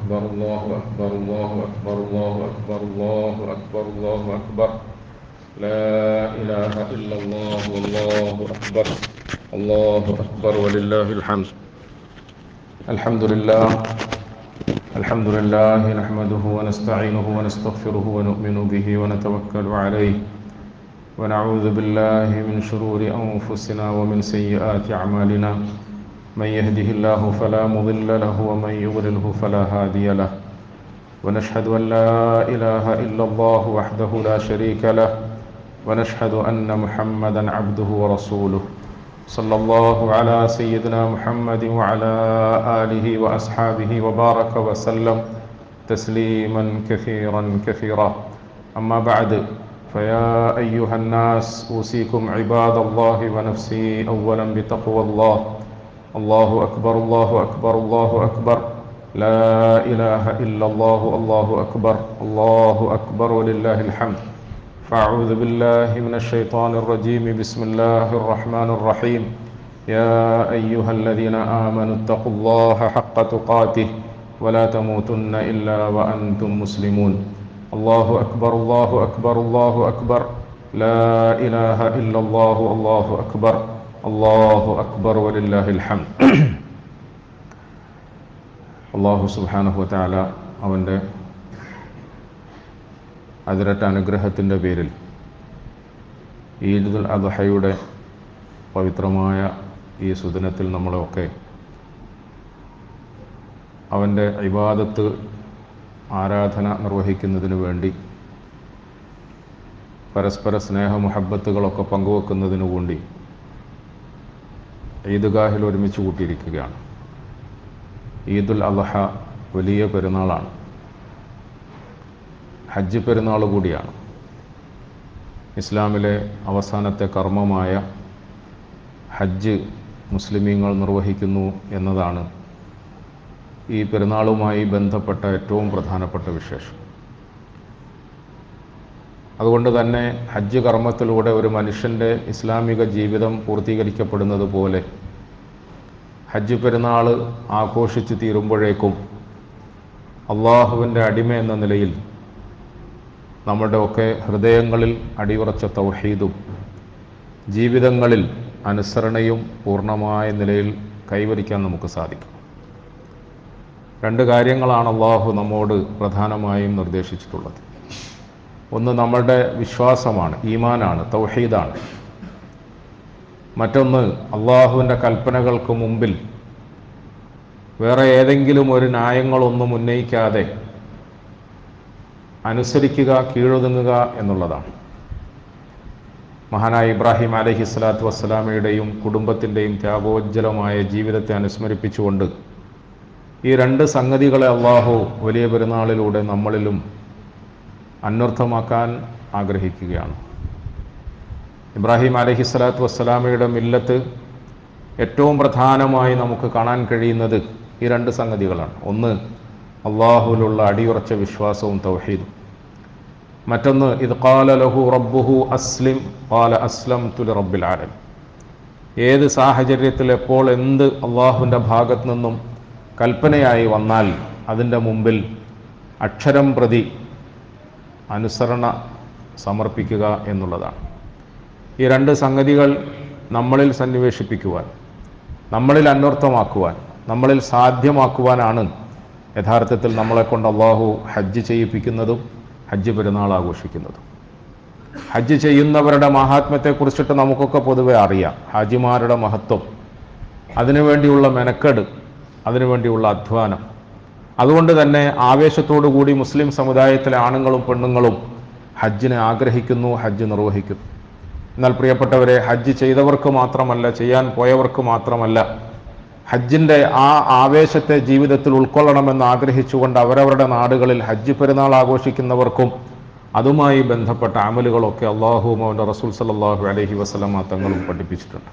أكبر الله أكبر الله أكبر الله أكبر الله أكبر الله أكبر لا إله إلا الله والله أكبر الله أكبر ولله الحمد. الحمد لله نحمده ونستعينه ونستغفره ونؤمن به ونتوكل عليه ونعوذ بالله من شرور أنفسنا ومن سيئات أعمالنا من يهده الله فلا مضل له ومن يضلله فلا هادي له ونشهد أن لا إله إلا الله وحده لا شريك له ونشهد أن محمدا عبده ورسوله صلى الله على سيدنا محمد وعلى آله وأصحابه وبارك وسلم تسليما كثيرا كثيرا. أما بعد فيا أيها الناس أوصيكم عباد الله ونفسي أولا بتقوى الله. الله أكبر الله أكبر الله أكبر لا إله إلا الله الله أكبر الله أكبر ولله الحمد. فأعوذ بالله من الشيطان الرجيم. بسم الله الرحمن الرحيم. يا أيها الذين آمنوا اتقوا الله حق تقاته ولا تموتن إلا وأنتم مسلمون. الله أكبر الله أكبر الله أكبر لا إله إلا الله الله أكبر الله أكبر ولله الحمد. അള്ളാഹു സുബ്ഹാനഹു വതആല അവൻ്റെ അതിരട്ട അനുഗ്രഹത്തിൻ്റെ പേരിൽ ഈദുൽ അദ്ഹയുടെ പവിത്രമായ ഈ സുദിനത്തിൽ നമ്മളെയൊക്കെ അവൻ്റെ ഇബാദത്ത് ആരാധന നിർവഹിക്കുന്നതിന് വേണ്ടി പരസ്പര സ്നേഹമുഹബ്ബത്തുകളൊക്കെ പങ്കുവെക്കുന്നതിനു വേണ്ടി ഈദ്ഗാഹിൽ ഒരുമിച്ച് കൂട്ടിയിരിക്കുകയാണ്. ഈദുൽ അദ്ഹ വലിയ പെരുന്നാളാണ്, ഹജ്ജ് പെരുന്നാൾ കൂടിയാണ്. ഇസ്ലാമിലെ അവസാനത്തെ കർമ്മമായ ഹജ്ജ് മുസ്ലിമീങ്ങൾ നിർവഹിക്കുന്നു എന്നതാണ് ഈ പെരുന്നാളുമായി ബന്ധപ്പെട്ട ഏറ്റവും പ്രധാനപ്പെട്ട വിശേഷം. അതുകൊണ്ട് തന്നെ ഹജ്ജ് കർമ്മത്തിലൂടെ ഒരു മനുഷ്യൻ്റെ ഇസ്ലാമിക ജീവിതം പൂർത്തീകരിക്കപ്പെടുന്നത് പോലെ ഹജ്ജ് പെരുന്നാൾ ആഘോഷിച്ച് തീരുമ്പോഴേക്കും അള്ളാഹുവിൻ്റെ അടിമ എന്ന നിലയിൽ നമ്മുടെ ഒക്കെ ഹൃദയങ്ങളിൽ അടിയുറച്ച തൗഹീദും ജീവിതങ്ങളിൽ അനുസരണയും പൂർണ്ണമായ നിലയിൽ കൈവരിക്കാൻ നമുക്ക് സാധിക്കും. രണ്ട് കാര്യങ്ങളാണ് അള്ളാഹു നമ്മോട് പ്രധാനമായും നിർദ്ദേശിച്ചിട്ടുള്ളത്. ഒന്ന് നമ്മുടെ വിശ്വാസമാണ്, ഈമാനാണ്, തൗഹീദാണ്. മറ്റൊന്ന് അള്ളാഹുവിൻ്റെ കൽപ്പനകൾക്ക് മുമ്പിൽ വേറെ ഏതെങ്കിലും ഒരു ന്യായങ്ങളൊന്നും ഉന്നയിക്കാതെ അനുസരിക്കുക, കീഴൊതുങ്ങുക എന്നുള്ളതാണ്. മഹാനായ ഇബ്രാഹിം അലൈഹിസ്സലാത്തു വസ്സലാമയുടെയും കുടുംബത്തിൻ്റെയും ത്യാഗോജ്ജലമായ ജീവിതത്തെ അനുസ്മരിപ്പിച്ചുകൊണ്ട് ഈ രണ്ട് സംഗതികളെ അള്ളാഹു വലിയ പെരുന്നാളിലൂടെ നമ്മളിലും അന്വർത്ഥമാക്കാൻ ആഗ്രഹിക്കുകയാണ്. ഇബ്രാഹിം അലൈഹിസ്സലാത്തു വസ്സലാമയുടെ മില്ലത്ത് ഏറ്റവും പ്രധാനമായി നമുക്ക് കാണാൻ കഴിയുന്നത് ഈ രണ്ട് സംഗതികളാണ്. ഒന്ന് അള്ളാഹുവിലുള്ള അടിയുറച്ച വിശ്വാസവും തൗഹീദും. മറ്റൊന്ന് ഇദ് ഖാല ലഹു റബ്ബുഹു അസ്ലിം ഖാല അസ്ലംതു ലിറബ്ബിൽ ആലമീൻ. ഏത് സാഹചര്യത്തിൽ എപ്പോൾ എന്ത് അള്ളാഹുവിൻ്റെ ഭാഗത്തു നിന്നും കൽപ്പനയായി വന്നാൽ അതിൻ്റെ മുമ്പിൽ അക്ഷരം പ്രതി അനുസരണ സമർപ്പിക്കുക എന്നുള്ളതാണ്. ഈ രണ്ട് സംഗതികൾ നമ്മളിൽ സന്നിവേശിപ്പിക്കുവാൻ, നമ്മളിൽ അന്വർത്ഥമാക്കുവാൻ, നമ്മളിൽ സാധ്യമാക്കുവാനാണ് യഥാർത്ഥത്തിൽ നമ്മളെക്കൊണ്ട് അള്ളാഹു ഹജ്ജ് ചെയ്യിപ്പിക്കുന്നതും ഹജ്ജ് പെരുന്നാൾ ആഘോഷിക്കുന്നതും. ഹജ്ജ് ചെയ്യുന്നവരുടെ മഹാത്മ്യത്തെക്കുറിച്ചിട്ട് നമുക്കൊക്കെ പൊതുവെ അറിയാം, ഹാജിമാരുടെ മഹത്വം, അതിനുവേണ്ടിയുള്ള മെനക്കെട്, അതിനുവേണ്ടിയുള്ള അധ്വാനം. അതുകൊണ്ട് തന്നെ ആവേശത്തോടു കൂടി മുസ്ലിം സമുദായത്തിലെ ആണുങ്ങളും പെണ്ണുങ്ങളും ഹജ്ജിനെ ആഗ്രഹിക്കുന്നു, ഹജ്ജ് നിർവഹിക്കുന്നു. എന്നാൽ പ്രിയപ്പെട്ടവരെ, ഹജ്ജ് ചെയ്തവർക്ക് മാത്രമല്ല, ചെയ്യാൻ പോയവർക്ക് മാത്രമല്ല, ഹജ്ജിൻ്റെ ആ ആവേശത്തെ ജീവിതത്തിൽ ഉൾക്കൊള്ളണമെന്ന് ആഗ്രഹിച്ചുകൊണ്ട് അവരവരുടെ നാടുകളിൽ ഹജ്ജ് പെരുന്നാൾ ആഘോഷിക്കുന്നവർക്കും അതുമായി ബന്ധപ്പെട്ട അമലുകളൊക്കെ അള്ളാഹുവും അവൻ്റെ റസൂൽ സല്ലല്ലാഹു അലൈഹി വസല്ലമ തങ്ങളും പഠിപ്പിച്ചിട്ടുണ്ട്.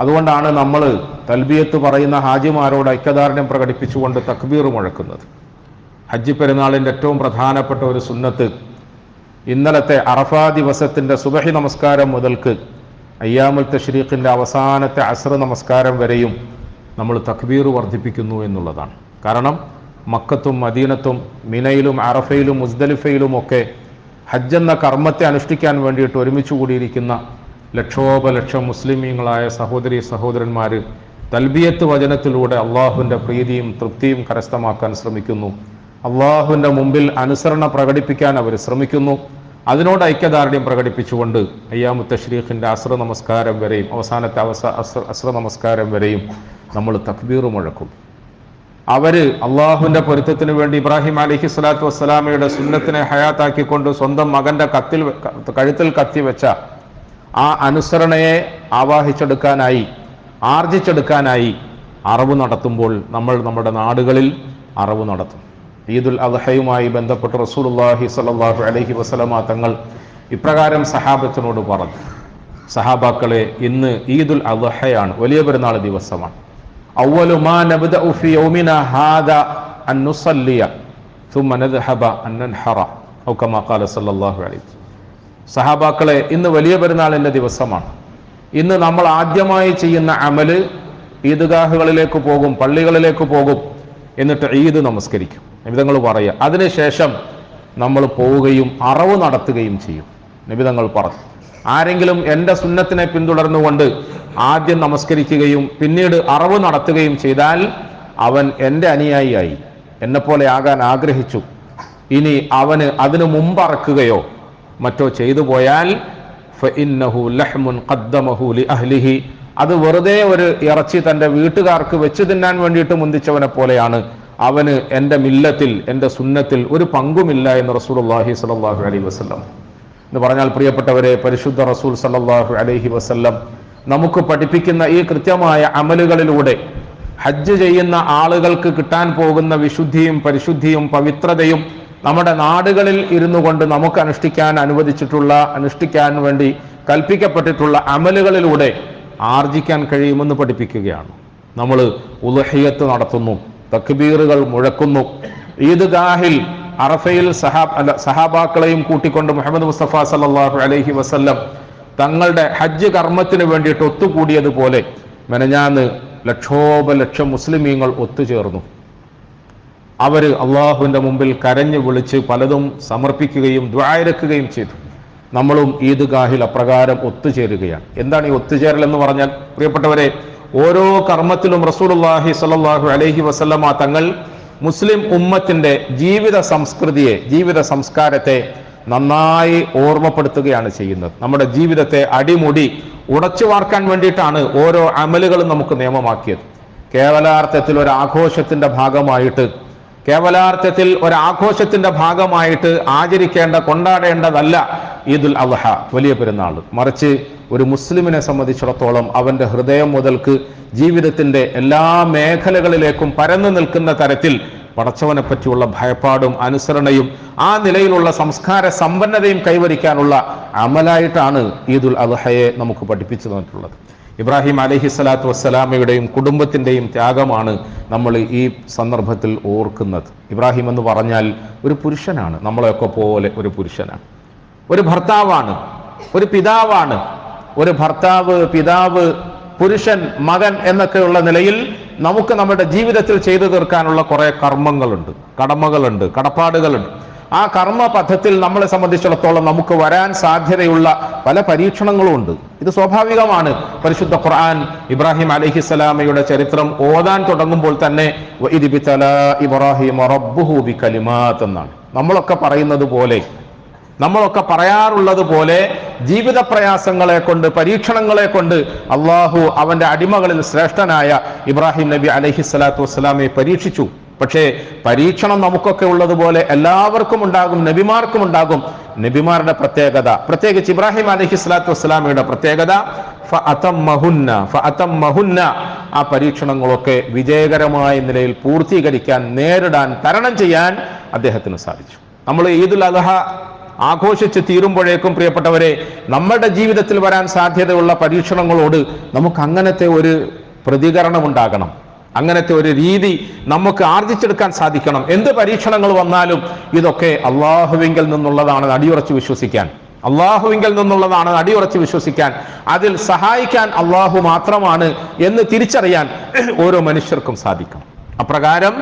അതുകൊണ്ടാണ് നമ്മൾ തൽബിയത്ത് പറയുന്ന ഹാജിമാരോട് ഐക്യദാർഢ്യം പ്രകടിപ്പിച്ചുകൊണ്ട് തക്ബീർ മുഴക്കുന്നത്. ഹജ്ജ് പെരുന്നാളിൻ്റെ ഏറ്റവും പ്രധാനപ്പെട്ട ഒരു സുന്നത്ത് ഇന്നലത്തെ അറഫാ ദിവസത്തിൻ്റെ സുബഹി നമസ്കാരം മുതൽക്ക് അയ്യാമുൽ തശ്രീഖിൻ്റെ അവസാനത്തെ അസ്ർ നമസ്കാരം വരെയും നമ്മൾ തക്ബീർ വർദ്ധിപ്പിക്കുന്നു എന്നുള്ളതാണ്. കാരണം മക്കത്തും മദീനത്തും മിനയിലും അറഫയിലും മുസ്ദലിഫയിലുമൊക്കെ ഹജ്ജ് എന്ന കർമ്മത്തെ അനുഷ്ഠിക്കാൻ വേണ്ടിയിട്ട് ഒരുമിച്ച് കൂടിയിരിക്കുന്ന ലക്ഷോപലക്ഷം മുസ്ലിമീങ്ങളായ സഹോദരി സഹോദരന്മാർ തൽബിയത്ത് വചനത്തിലൂടെ അള്ളാഹുവിൻ്റെ പ്രീതിയും തൃപ്തിയും കരസ്ഥമാക്കാൻ ശ്രമിക്കുന്നു. അള്ളാഹുവിൻ്റെ മുമ്പിൽ അനുസരണ പ്രകടിപ്പിക്കാൻ അവർ ശ്രമിക്കുന്നു. അതിനോട് ഐക്യദാർഢ്യം പ്രകടിപ്പിച്ചുകൊണ്ട് അയ്യാമു തശ്രീഖിൻ്റെ അസ്ർ നമസ്കാരം വരെയും അവസാനത്തെ അസ്ർ നമസ്കാരം വരെയും നമ്മൾ തക്ബീർ മുഴക്കും. അവര് അള്ളാഹുവിൻ്റെ പൊരുത്തത്തിന് വേണ്ടി ഇബ്രാഹിം അലൈഹി സ്വലാത്തു വസ്സലാമയുടെ സുന്നത്തിനെ ഹയാത്താക്കിക്കൊണ്ട് സ്വന്തം മകന്റെ കഴുത്തിൽ കത്തിവെച്ച ആ അനുസരണയെ ആവാഹിച്ചെടുക്കാനായി ആർജിച്ചെടുക്കാനായി അറവ് നടത്തുമ്പോൾ നമ്മൾ നമ്മുടെ നാടുകളിൽ അറവ് നടത്തും. ഈദുൽ അദ്ഹയുമായി ബന്ധപ്പെട്ട് റസൂലുള്ളാഹി സ്വല്ലല്ലാഹു അലൈഹി വസല്ലമ തങ്ങൾ ഇപ്രകാരം സഹാബത്തിനോട് പറഞ്ഞു, സഹാബാക്കളെ, ഇന്ന് ഈദുൽ അദ്ഹയാണ്, വലിയ പെരുന്നാൾ ദിവസമാണ്. അവ്വലു മാ നബ്ദഉ ഫി യൗമിനാ ഹാദാ അൻ നുസല്ലിയ ثم نذهب അൻ നൻഹറ ഔ കമാ ഖാല സല്ലല്ലാഹു അലൈഹി വസല്ലം. സഹാബാക്കളെ, ഇന്ന് വലിയ പെരുന്നാളിന്റെ ദിവസമാണ്. ഇന്ന് നമ്മൾ ആദ്യമായി ചെയ്യുന്ന അമല് ഈദ്ഗാഹുകളിലേക്ക് പോകും, പള്ളികളിലേക്ക് പോകും, എന്നിട്ട് ഈദ് നമസ്കരിക്കും. നബിതങ്ങൾ പറയുക, അതിനുശേഷം നമ്മൾ പോവുകയും അറവ് നടത്തുകയും ചെയ്യും. നബിതങ്ങൾ പറഞ്ഞു, ആരെങ്കിലും എൻ്റെ സുന്നത്തിനെ പിന്തുടർന്നുകൊണ്ട് ആദ്യം നമസ്കരിക്കുകയും പിന്നീട് അറവ് നടത്തുകയും ചെയ്താൽ അവൻ എൻ്റെ അനുയായിയായി, എന്നെപ്പോലെ ആകാൻ ആഗ്രഹിച്ചു. ഇനി അവന് അതിനു മുമ്പ് അറക്കുകയോ മറ്റോ ചെയ്തു പോയാൽ ഫഇന്നഹു ലഹ്മുൻ ഖദ്ദമഹു ലിഅഹ്ലിഹി, അത് വെറുതെ ഒരു ഇറച്ചി തൻ്റെ വീട്ടുകാർക്ക് വെച്ച് തിന്നാൻ വേണ്ടിയിട്ട് മുന്തിച്ചവനെ പോലെയാണ്. അവന് എൻ്റെ മില്ലത്തിൽ, എൻ്റെ സുന്നത്തിൽ ഒരു പങ്കുമില്ല എന്ന് റസൂലുള്ളാഹി സ്വല്ലല്ലാഹു അലൈഹി വസല്ലം എന്ന് പറഞ്ഞാൽ, പ്രിയപ്പെട്ടവരെ, പരിശുദ്ധ റസൂൽ സ്വല്ലല്ലാഹു അലൈഹി വസല്ലം നമുക്ക് പഠിപ്പിക്കുന്ന ഈ കൃത്യമായ അമലുകളിലൂടെ ഹജ്ജ് ചെയ്യുന്ന ആളുകൾക്ക് കിട്ടാൻ പോകുന്ന വിശുദ്ധിയും പരിശുദ്ധിയും പവിത്രതയും നമ്മുടെ നാടുകളിൽ ഇരുന്നു കൊണ്ട് നമുക്ക് അനുഷ്ഠിക്കാൻ വേണ്ടി കൽപ്പിക്കപ്പെട്ടിട്ടുള്ള അമലുകളിലൂടെ ആർജിക്കാൻ കഴിയുമെന്ന് പഠിപ്പിക്കുകയാണ്. നമ്മൾ ഉളുഹിയ്യത്ത് നടത്തുന്നു, തക്ബീറുകൾ മുഴക്കുന്നു. ഈദ്ഗാഹിൽ അറഫയിൽ സഹാബാക്കളെയും കൂട്ടിക്കൊണ്ട് മുഹമ്മദ് മുസ്തഫ സല്ലല്ലാഹു അലൈഹി വസല്ലം തങ്ങളുടെ ഹജ്ജ് കർമ്മത്തിന് വേണ്ടിയിട്ട് ഒത്തുകൂടിയതുപോലെ മെനഞ്ഞാന്ന് ലക്ഷോപലക്ഷം മുസ്ലിമീങ്ങൾ ഒത്തുചേർന്നു. അവര് അള്ളാഹുവിൻ്റെ മുമ്പിൽ കരഞ്ഞു വിളിച്ച് പലതും സമർപ്പിക്കുകയും ദുആയിരക്കുകയും ചെയ്തു. നമ്മളും ഈദ്ഗാഹിൽ അപ്രകാരം ഒത്തുചേരുകയാണ്. എന്താണ് ഈ ഒത്തുചേരൽ എന്ന് പറഞ്ഞാൽ, പ്രിയപ്പെട്ടവരെ, ഓരോ കർമ്മത്തിലും റസൂലുള്ളാഹി സ്വല്ലല്ലാഹു അലൈഹി വസല്ലമ തങ്ങൾ മുസ്ലിം ഉമ്മത്തിന്റെ ജീവിത സംസ്കൃതിയെ, ജീവിത സംസ്കാരത്തെ നന്നായി ഓർമ്മപ്പെടുത്തുകയാണ് ചെയ്യുന്നത്. നമ്മുടെ ജീവിതത്തെ അടിമുടി ഉടച്ചു വാർക്കാൻ വേണ്ടിയിട്ടാണ് ഓരോ അമലുകളും നമുക്ക് നിയമമാക്കിയത്. കേവലാർത്ഥത്തിൽ ഒരു ആഘോഷത്തിന്റെ ഭാഗമായിട്ട് ആചരിക്കേണ്ട, കൊണ്ടാടേണ്ടതല്ല ഈദുൽ അദ്ഹ, വലിയ പെരുന്നാൾ. മറിച്ച് ഒരു മുസ്ലിമിനെ സംബന്ധിച്ചിടത്തോളം അവന്റെ ഹൃദയം മുതൽക്ക് ജീവിതത്തിന്റെ എല്ലാ മേഖലകളിലേക്കും പരന്നു നിൽക്കുന്ന തരത്തിൽ പടച്ചവനെ പറ്റിയുള്ള ഭയപ്പാടും അനുസരണയും ആ നിലയിലുള്ള സംസ്കാര സമ്പന്നതയും കൈവരിക്കാനുള്ള അമലായിട്ടാണ് ഈദുൽ അദ്ഹയെ നമുക്ക് പഠിപ്പിച്ചു തന്നിട്ടുള്ളത്. ഇബ്രാഹിം അലൈഹി സ്വലാത്തു വസ്സലാമയുടെയും കുടുംബത്തിൻ്റെയും ത്യാഗമാണ് നമ്മൾ ഈ സന്ദർഭത്തിൽ ഓർക്കുന്നത്. ഇബ്രാഹിം എന്ന് പറഞ്ഞാൽ ഒരു പുരുഷനാണ്, നമ്മളെയൊക്കെ പോലെ ഒരു പുരുഷനാണ്, ഒരു ഭർത്താവാണ്, ഒരു പിതാവാണ്. ഒരു ഭർത്താവ്, പിതാവ്, പുരുഷൻ, മകൻ എന്നൊക്കെയുള്ള നിലയിൽ നമുക്ക് നമ്മുടെ ജീവിതത്തിൽ ചെയ്തു തീർക്കാനുള്ള കുറെ കർമ്മങ്ങളുണ്ട്, കടമകളുണ്ട്, കടപ്പാടുകളുണ്ട്. ആ കർമ്മ പഥത്തിൽ നമ്മളെ സംബന്ധിച്ചിടത്തോളം നമുക്ക് വരാൻ സാധ്യതയുള്ള പല പരീക്ഷണങ്ങളും ഉണ്ട്. ഇത് സ്വാഭാവികമാണ്. പരിശുദ്ധ ഖുർആൻ ഇബ്രാഹിം അലൈഹിസ്സലാമയുടെ ചരിത്രം ഓതാൻ തുടങ്ങുമ്പോൾ തന്നെ വഇദ് ബിതലാ ഇബ്രാഹിമ റബ്ബുഹു ബികലിമാത്ത് എന്നാണ്. നമ്മളൊക്കെ പറയുന്നത് പോലെ, നമ്മളൊക്കെ പറയാറുള്ളത് പോലെ ജീവിത പ്രയാസങ്ങളെ കൊണ്ട്, പരീക്ഷണങ്ങളെ കൊണ്ട് അള്ളാഹു അവന്റെ അടിമകളിൽ ശ്രേഷ്ഠനായ ഇബ്രാഹിം നബി അലൈഹിസ്സലാത്തു വസ്സലാമയെ പരീക്ഷിച്ചു. പക്ഷേ പരീക്ഷണം നമുക്കൊക്കെ ഉള്ളതുപോലെ എല്ലാവർക്കും ഉണ്ടാകും, നബിമാർക്കും ഉണ്ടാകും. നബിമാരുടെ പ്രത്യേകത, പ്രത്യേകിച്ച് ഇബ്രാഹിം അലൈഹിസ്സലാത്തു വസ്സലാമയുടെ പ്രത്യേകത ഫഅതമ്മഹുന്ന, ആ പരീക്ഷണങ്ങളൊക്കെ വിജയകരമായ നിലയിൽ പൂർത്തീകരിക്കാൻ, നേരിടാൻ, തരണം ചെയ്യാൻ അദ്ദേഹത്തിന് സാധിച്ചു. നമ്മൾ ഈദുൽ അദ്ഹ ആഘോഷിച്ച് തീരുമ്പോഴേക്കും പ്രിയപ്പെട്ടവരെ, നമ്മുടെ ജീവിതത്തിൽ വരാൻ സാധ്യതയുള്ള പരീക്ഷണങ്ങളോട് നമുക്ക് അങ്ങനത്തെ ഒരു പ്രതികരണം ഉണ്ടാകണം, അങ്ങനത്തെ ഒരു രീതി നമുക്ക് ആർജിച്ചെടുക്കാൻ സാധിക്കണം. എന്ത് പരീക്ഷണങ്ങൾ വന്നാലും ഇതൊക്കെ അള്ളാഹുവിങ്കിൽ നിന്നുള്ളതാണ് അടിയുറച്ച് വിശ്വസിക്കാൻ, അള്ളാഹുവിങ്കിൽ നിന്നുള്ളതാണ് അടിയുറച്ച് വിശ്വസിക്കാൻ, അതിൽ സഹായിക്കാൻ അള്ളാഹു മാത്രമാണ് എന്ന് തിരിച്ചറിയാൻ ഓരോ മനുഷ്യർക്കും സാധിക്കണം. അപ്രകാരം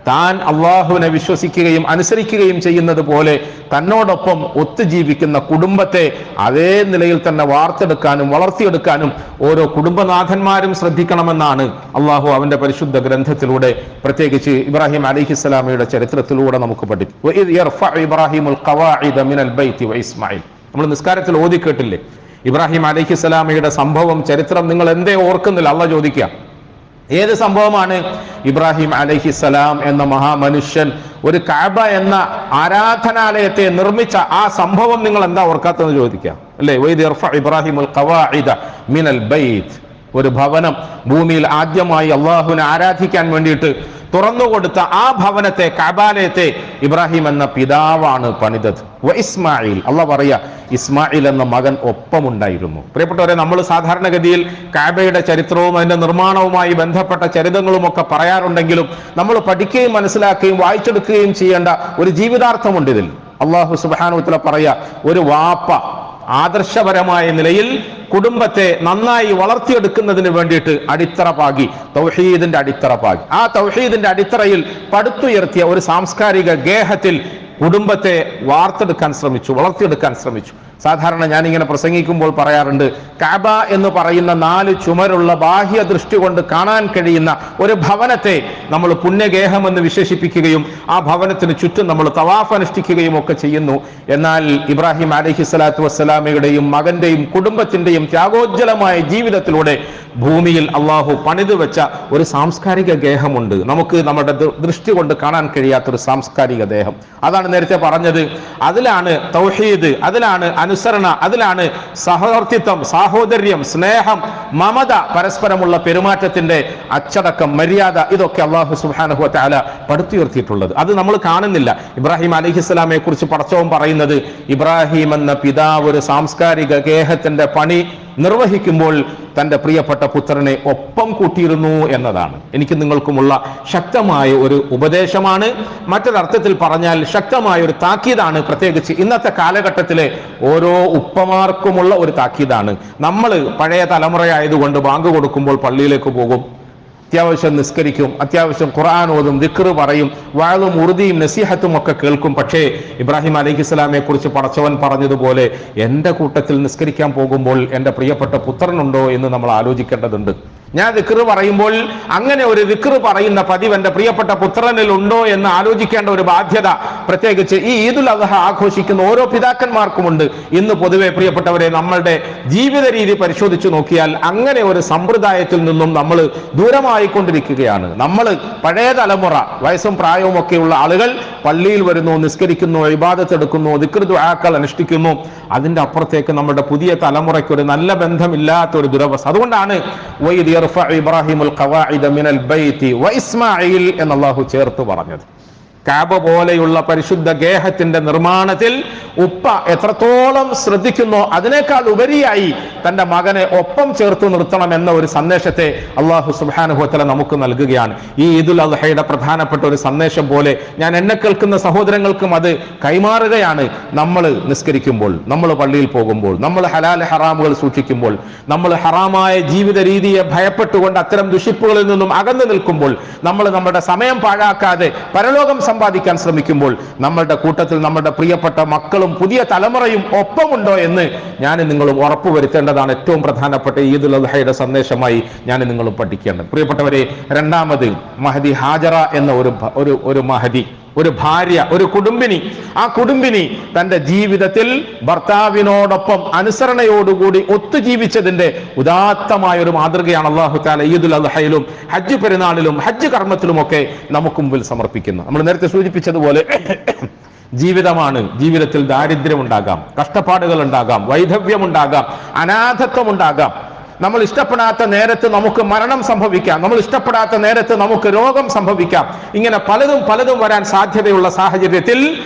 താൻ അള്ളാഹുവിനെ വിശ്വസിക്കുകയും അനുസരിക്കുകയും ചെയ്യുന്നത് പോലെ തന്നോടൊപ്പം ഒത്തുജീവിക്കുന്ന കുടുംബത്തെ അതേ നിലയിൽ തന്നെ വാർത്തെടുക്കാനും വളർത്തിയെടുക്കാനും ഓരോ കുടുംബനാഥന്മാരും ശ്രദ്ധിക്കണമെന്നാണ് അള്ളാഹു അവന്റെ പരിശുദ്ധ ഗ്രന്ഥത്തിലൂടെ, പ്രത്യേകിച്ച് ഇബ്രാഹിം അലൈഹിസ്സലാമയുടെ ചരിത്രത്തിലൂടെ നമുക്ക് പഠിപ്പിക്കും. നമ്മൾ നിസ്കാരത്തിൽ ഓതി കേട്ടില്ലേ, ഇബ്രാഹിം അലൈഹിസ്സലാമയുടെ സംഭവം, ചരിത്രം നിങ്ങൾ എന്തേ ഓർക്കുന്നില്ല? അള്ളാഹ് ചോദിക്കുക, ഏത് സംഭവമാണ്? ഇബ്രാഹിം അലൈഹിസ്സലാം എന്ന മഹാമനുഷ്യൻ ഒരു കഅബ എന്ന ആരാധനാലയത്തെ നിർമ്മിച്ച ആ സംഭവം നിങ്ങൾ എന്താ ഓർക്കാത്തതെന്ന് ചോദിക്കുക അല്ലേ? വൈദ് യർഫഉ ഇബ്രാഹിമുൽ ഖവാഇദ മിനൽ ബൈത്ത്, ഒരു ഭവനം ഭൂമിയിൽ ആദ്യമായി അള്ളാഹുവിനെ ആരാധിക്കാൻ വേണ്ടിയിട്ട് തുറന്നുകൊടുത്ത ആ ഭവനത്തെ, കഅബാലയത്തെ ഇബ്രാഹിം എന്ന പിതാവാണ് പണിതത്. ഇസ്മായിൽ, അള്ളാഹ് പറയാ, ഇസ്മായിൽ എന്ന മകൻ ഒപ്പമുണ്ടായിരുന്നു. പ്രിയപ്പെട്ടവരെ, നമ്മൾ സാധാരണഗതിയിൽ കഅബയുടെ ചരിത്രവും അതിന്റെ നിർമ്മാണവുമായി ബന്ധപ്പെട്ട ചരിത്രങ്ങളും ഒക്കെ പറയാറുണ്ടെങ്കിലും നമ്മൾ പഠിക്കുകയും മനസ്സിലാക്കുകയും വായിച്ചെടുക്കുകയും ചെയ്യേണ്ട ഒരു ജീവിതാർത്ഥമുണ്ട് ഇതിൽ. അള്ളാഹു സുബ്ഹാനഹു വ തആല പറയാ, ഒരു വാപ്പ ആദർശപരമായ നിലയിൽ കുടുംബത്തെ നന്നായി വളർത്തിയെടുക്കുന്നതിന് വേണ്ടിയിട്ട് അടിത്തറ പാകി, തൗഹീദിന്റെ അടിത്തറ പാകി. ആ തൗഹീദിന്റെ അടിത്തറയിൽ പടുത്തുയർത്തിയ ഒരു സാംസ്കാരിക ഗേഹത്തിൽ കുടുംബത്തെ വാർത്തെടുക്കാൻ ശ്രമിച്ചു, വളർത്തിയെടുക്കാൻ ശ്രമിച്ചു. സാധാരണ ഞാനിങ്ങനെ പ്രസംഗിക്കുമ്പോൾ പറയാറുണ്ട്, കഅബ എന്ന് പറയുന്ന 4 ചുമരുള്ള ബാഹ്യ ദൃഷ്ടി കൊണ്ട് കാണാൻ കഴിയുന്ന ഒരു ഭവനത്തെ നമ്മൾ പുണ്യഗേഹം എന്ന് വിശേഷിപ്പിക്കുകയും ആ ഭവനത്തിന് ചുറ്റും നമ്മൾ തവാഫ് അനുഷ്ഠിക്കുകയും ഒക്കെ ചെയ്യുന്നു. എന്നാൽ ഇബ്രാഹിം അലൈഹിസ്സലാത്തു വസ്സലാമയുടെയും മകന്റെയും കുടുംബത്തിന്റെയും ത്യാഗോജ്ജലമായ ജീവിതത്തിലൂടെ ഭൂമിയിൽ അള്ളാഹു പണിതു വെച്ച ഒരു സാംസ്കാരിക ഗേഹമുണ്ട്, നമുക്ക് നമ്മുടെ ദൃഷ്ടി കൊണ്ട് കാണാൻ കഴിയാത്തൊരു സാംസ്കാരിക ദേഹം. അതാണ് നേരത്തെ പറഞ്ഞത്. അതിലാണ് തൗഹീദ്, അതിലാണ് അനുസരണ, അതിലാണ് സഹവർത്തിത്വം, സാഹോദര്യം, സ്നേഹം, മമത, പരസ്പരമുള്ള പെരുമാറ്റത്തിന്റെ അച്ചടക്കം, മര്യാദ, ഇതൊക്കെ അല്ലാഹു സുബ്ഹാനഹു വ തആല പടുത്തുയർത്തിയിട്ടുള്ളത്. അത് നമ്മൾ കാണുന്നില്ല. ഇബ്രാഹിം അലൈഹിസ്സലാമയെ കുറിച്ച് പടച്ചവൻ പറയുന്നത്, ഇബ്രാഹിം എന്ന പിതാവ് ഒരു സാംസ്കാരിക ഗേഹത്തിന്റെ പണി നിർവഹിക്കുമ്പോൾ തന്റെ പ്രിയപ്പെട്ട പുത്രനെ ഒപ്പം കൂട്ടിയിരുന്നു എന്നതാണ്. എനിക്ക് നിങ്ങൾക്കുമുള്ള ശക്തമായ ഒരു ഉപദേശമാണ്. മറ്റൊരർത്ഥത്തിൽ പറഞ്ഞാൽ ശക്തമായ ഒരു താക്കീതാണ്. പ്രത്യേകിച്ച് ഇന്നത്തെ കാലഘട്ടത്തിലെ ഓരോ ഉപ്പമാർക്കുമുള്ള ഒരു താക്കീതാണ്. നമ്മൾ പഴയ തലമുറയായതുകൊണ്ട് ബാങ്ക് കൊടുക്കുമ്പോൾ പള്ളിയിലേക്ക് പോകും, അത്യാവശ്യം നിസ്കരിക്കും, അത്യാവശ്യം ഖുർആൻ ഓതും, ദിക്ർ പറയും, വഅദും ഉറുദിയും നസീഹത്തും ഒക്കെ കേൾക്കും. പക്ഷേ ഇബ്രാഹിം അലൈഹിസ്സലാമയെ കുറിച്ച് പടച്ചവൻ പറഞ്ഞതുപോലെ എൻ്റെ കൂട്ടത്തിൽ നിസ്കരിക്കാൻ പോകുമ്പോൾ എൻ്റെ പ്രിയപ്പെട്ട പുത്രനുണ്ടോ എന്ന് നമ്മൾ ആലോചിക്കേണ്ടതുണ്ട്. ഞാൻ ദിക്ർ പറയുമ്പോൾ അങ്ങനെ ഒരു ദിക്ർ പറയുന്ന പതിവ് എൻ്റെ പ്രിയപ്പെട്ട പുത്രനിൽ ഉണ്ടോ എന്ന് ആലോചിക്കേണ്ട ഒരു ബാധ്യത പ്രത്യേകിച്ച് ഈ ഈദുൽ അദ്ഹ ആഘോഷിക്കുന്ന ഓരോ പിതാക്കന്മാർക്കുമുണ്ട്. ഇന്ന് പൊതുവെ പ്രിയപ്പെട്ടവരെ, നമ്മളുടെ ജീവിത രീതി പരിശോധിച്ചു നോക്കിയാൽ അങ്ങനെ ഒരു സമ്പ്രദായത്തിൽ നിന്നും നമ്മൾ ദൂരമായിക്കൊണ്ടിരിക്കുകയാണ്. നമ്മൾ പഴയ തലമുറ, വയസ്സും പ്രായവും ഒക്കെയുള്ള ആളുകൾ പള്ളിയിൽ വരുന്നു, നിസ്കരിക്കുന്നു, ഇബാദത്ത് എടുക്കുന്നു, ദിക്ർ ദുആകൾ അനുഷ്ഠിക്കുന്നു. അതിന്റെ അപ്പുറത്തേക്ക് നമ്മുടെ പുതിയ തലമുറയ്ക്ക് ഒരു നല്ല ബന്ധമില്ലാത്ത ഒരു ദുരവസ്ഥ. അതുകൊണ്ടാണ് ഇബ്രാഹിമുൽ ഖവാഇദ മിനൽ ബൈത്തി വ ഇസ്മാഈൽ എന്ന് അല്ലാഹു ചേർത്ത് പറഞ്ഞത്. കഅബ പോലെയുള്ള പരിശുദ്ധ ഗേഹത്തിന്റെ നിർമ്മാണത്തിൽ ഉപ്പ എത്രത്തോളം ശ്രദ്ധിക്കുന്നോ അതിനേക്കാൾ ഉപരിയായി തന്റെ മകനെ ഒപ്പം ചേർത്ത് നിർത്തണം എന്ന ഒരു സന്ദേശത്തെ അല്ലാഹു സുബ്ഹാനഹു വ തആല നമുക്ക് നൽകുകയാണ്. ഈ ഈദുൽ അദ്ഹയുടെ പ്രധാനപ്പെട്ട ഒരു സന്ദേശം പോലെ ഞാൻ എന്നെ കേൾക്കുന്ന സഹോദരങ്ങൾക്കും അത് കൈമാറുകയാണ്. നമ്മൾ നിസ്കരിക്കുമ്പോൾ, നമ്മൾ പള്ളിയിൽ പോകുമ്പോൾ, നമ്മൾ ഹലാൽ ഹറാമുകൾ സൂക്ഷിക്കുമ്പോൾ, നമ്മൾ ഹറാമായ ജീവിത രീതിയെ ഭയപ്പെട്ടുകൊണ്ട് അത്തരം ദുഷിപ്പുകളിൽ നിന്നും അകന്നു നിൽക്കുമ്പോൾ, നമ്മൾ നമ്മുടെ സമയം പാഴാക്കാതെ പരലോകം സമ്പാദിക്കാൻ ശ്രമിക്കുമ്പോൾ, നമ്മളുടെ കൂട്ടത്തിൽ നമ്മുടെ പ്രിയപ്പെട്ട മക്കളും പുതിയ തലമുറയും ഒപ്പമുണ്ടോ എന്ന് ഞാൻ നിങ്ങളും ഉറപ്പുവരുത്തേണ്ടതാണ്. ഏറ്റവും പ്രധാനപ്പെട്ട ഈദുൽ അദ്ഹയുടെ സന്ദേശമായി ഞാൻ നിങ്ങളും പഠിക്കേണ്ടത്. പ്രിയപ്പെട്ടവരെ, രണ്ടാമത് മഹദി ഹാജറ എന്ന ഒരു മഹദി, ഒരു ഭാര്യ, ഒരു കുടുംബിനി. ആ കുടുംബിനി തന്റെ ജീവിതത്തിൽ ഭർത്താവിനോടൊപ്പം അനുസരണയോടുകൂടി ഒത്തുജീവിച്ചതിന്റെ ഉദാത്തമായ ഒരു മാതൃകയാണ് അല്ലാഹു തആല ഈദുൽ അദ്ഹയിലും ഹജ്ജ് പെരുന്നാളിലും ഹജ്ജ് കർമ്മത്തിലുമൊക്കെ നമുക്ക് മുമ്പിൽ സമർപ്പിക്കുന്നു. നമ്മൾ നേരത്തെ സൂചിപ്പിച്ചതുപോലെ ജീവിതമാണ്. ജീവിതത്തിൽ ദാരിദ്ര്യം ഉണ്ടാകാം, കഷ്ടപ്പാടുകൾ ഉണ്ടാകാം, വൈധവ്യമുണ്ടാകാം, അനാഥത്വം ഉണ്ടാകാം. നമ്മൾ ഇഷ്ടപ്പെടാത്ത നേരത്ത് നമുക്ക് മരണം സംഭവിക്കാം, നമ്മൾ ഇഷ്ടപ്പെടാത്ത നേരത്ത് നമുക്ക് രോഗം സംഭവിക്കാം. ഇങ്ങനെ പലതും വരാൻ സാധ്യതയുള്ള സാഹചര്യത്തിൽ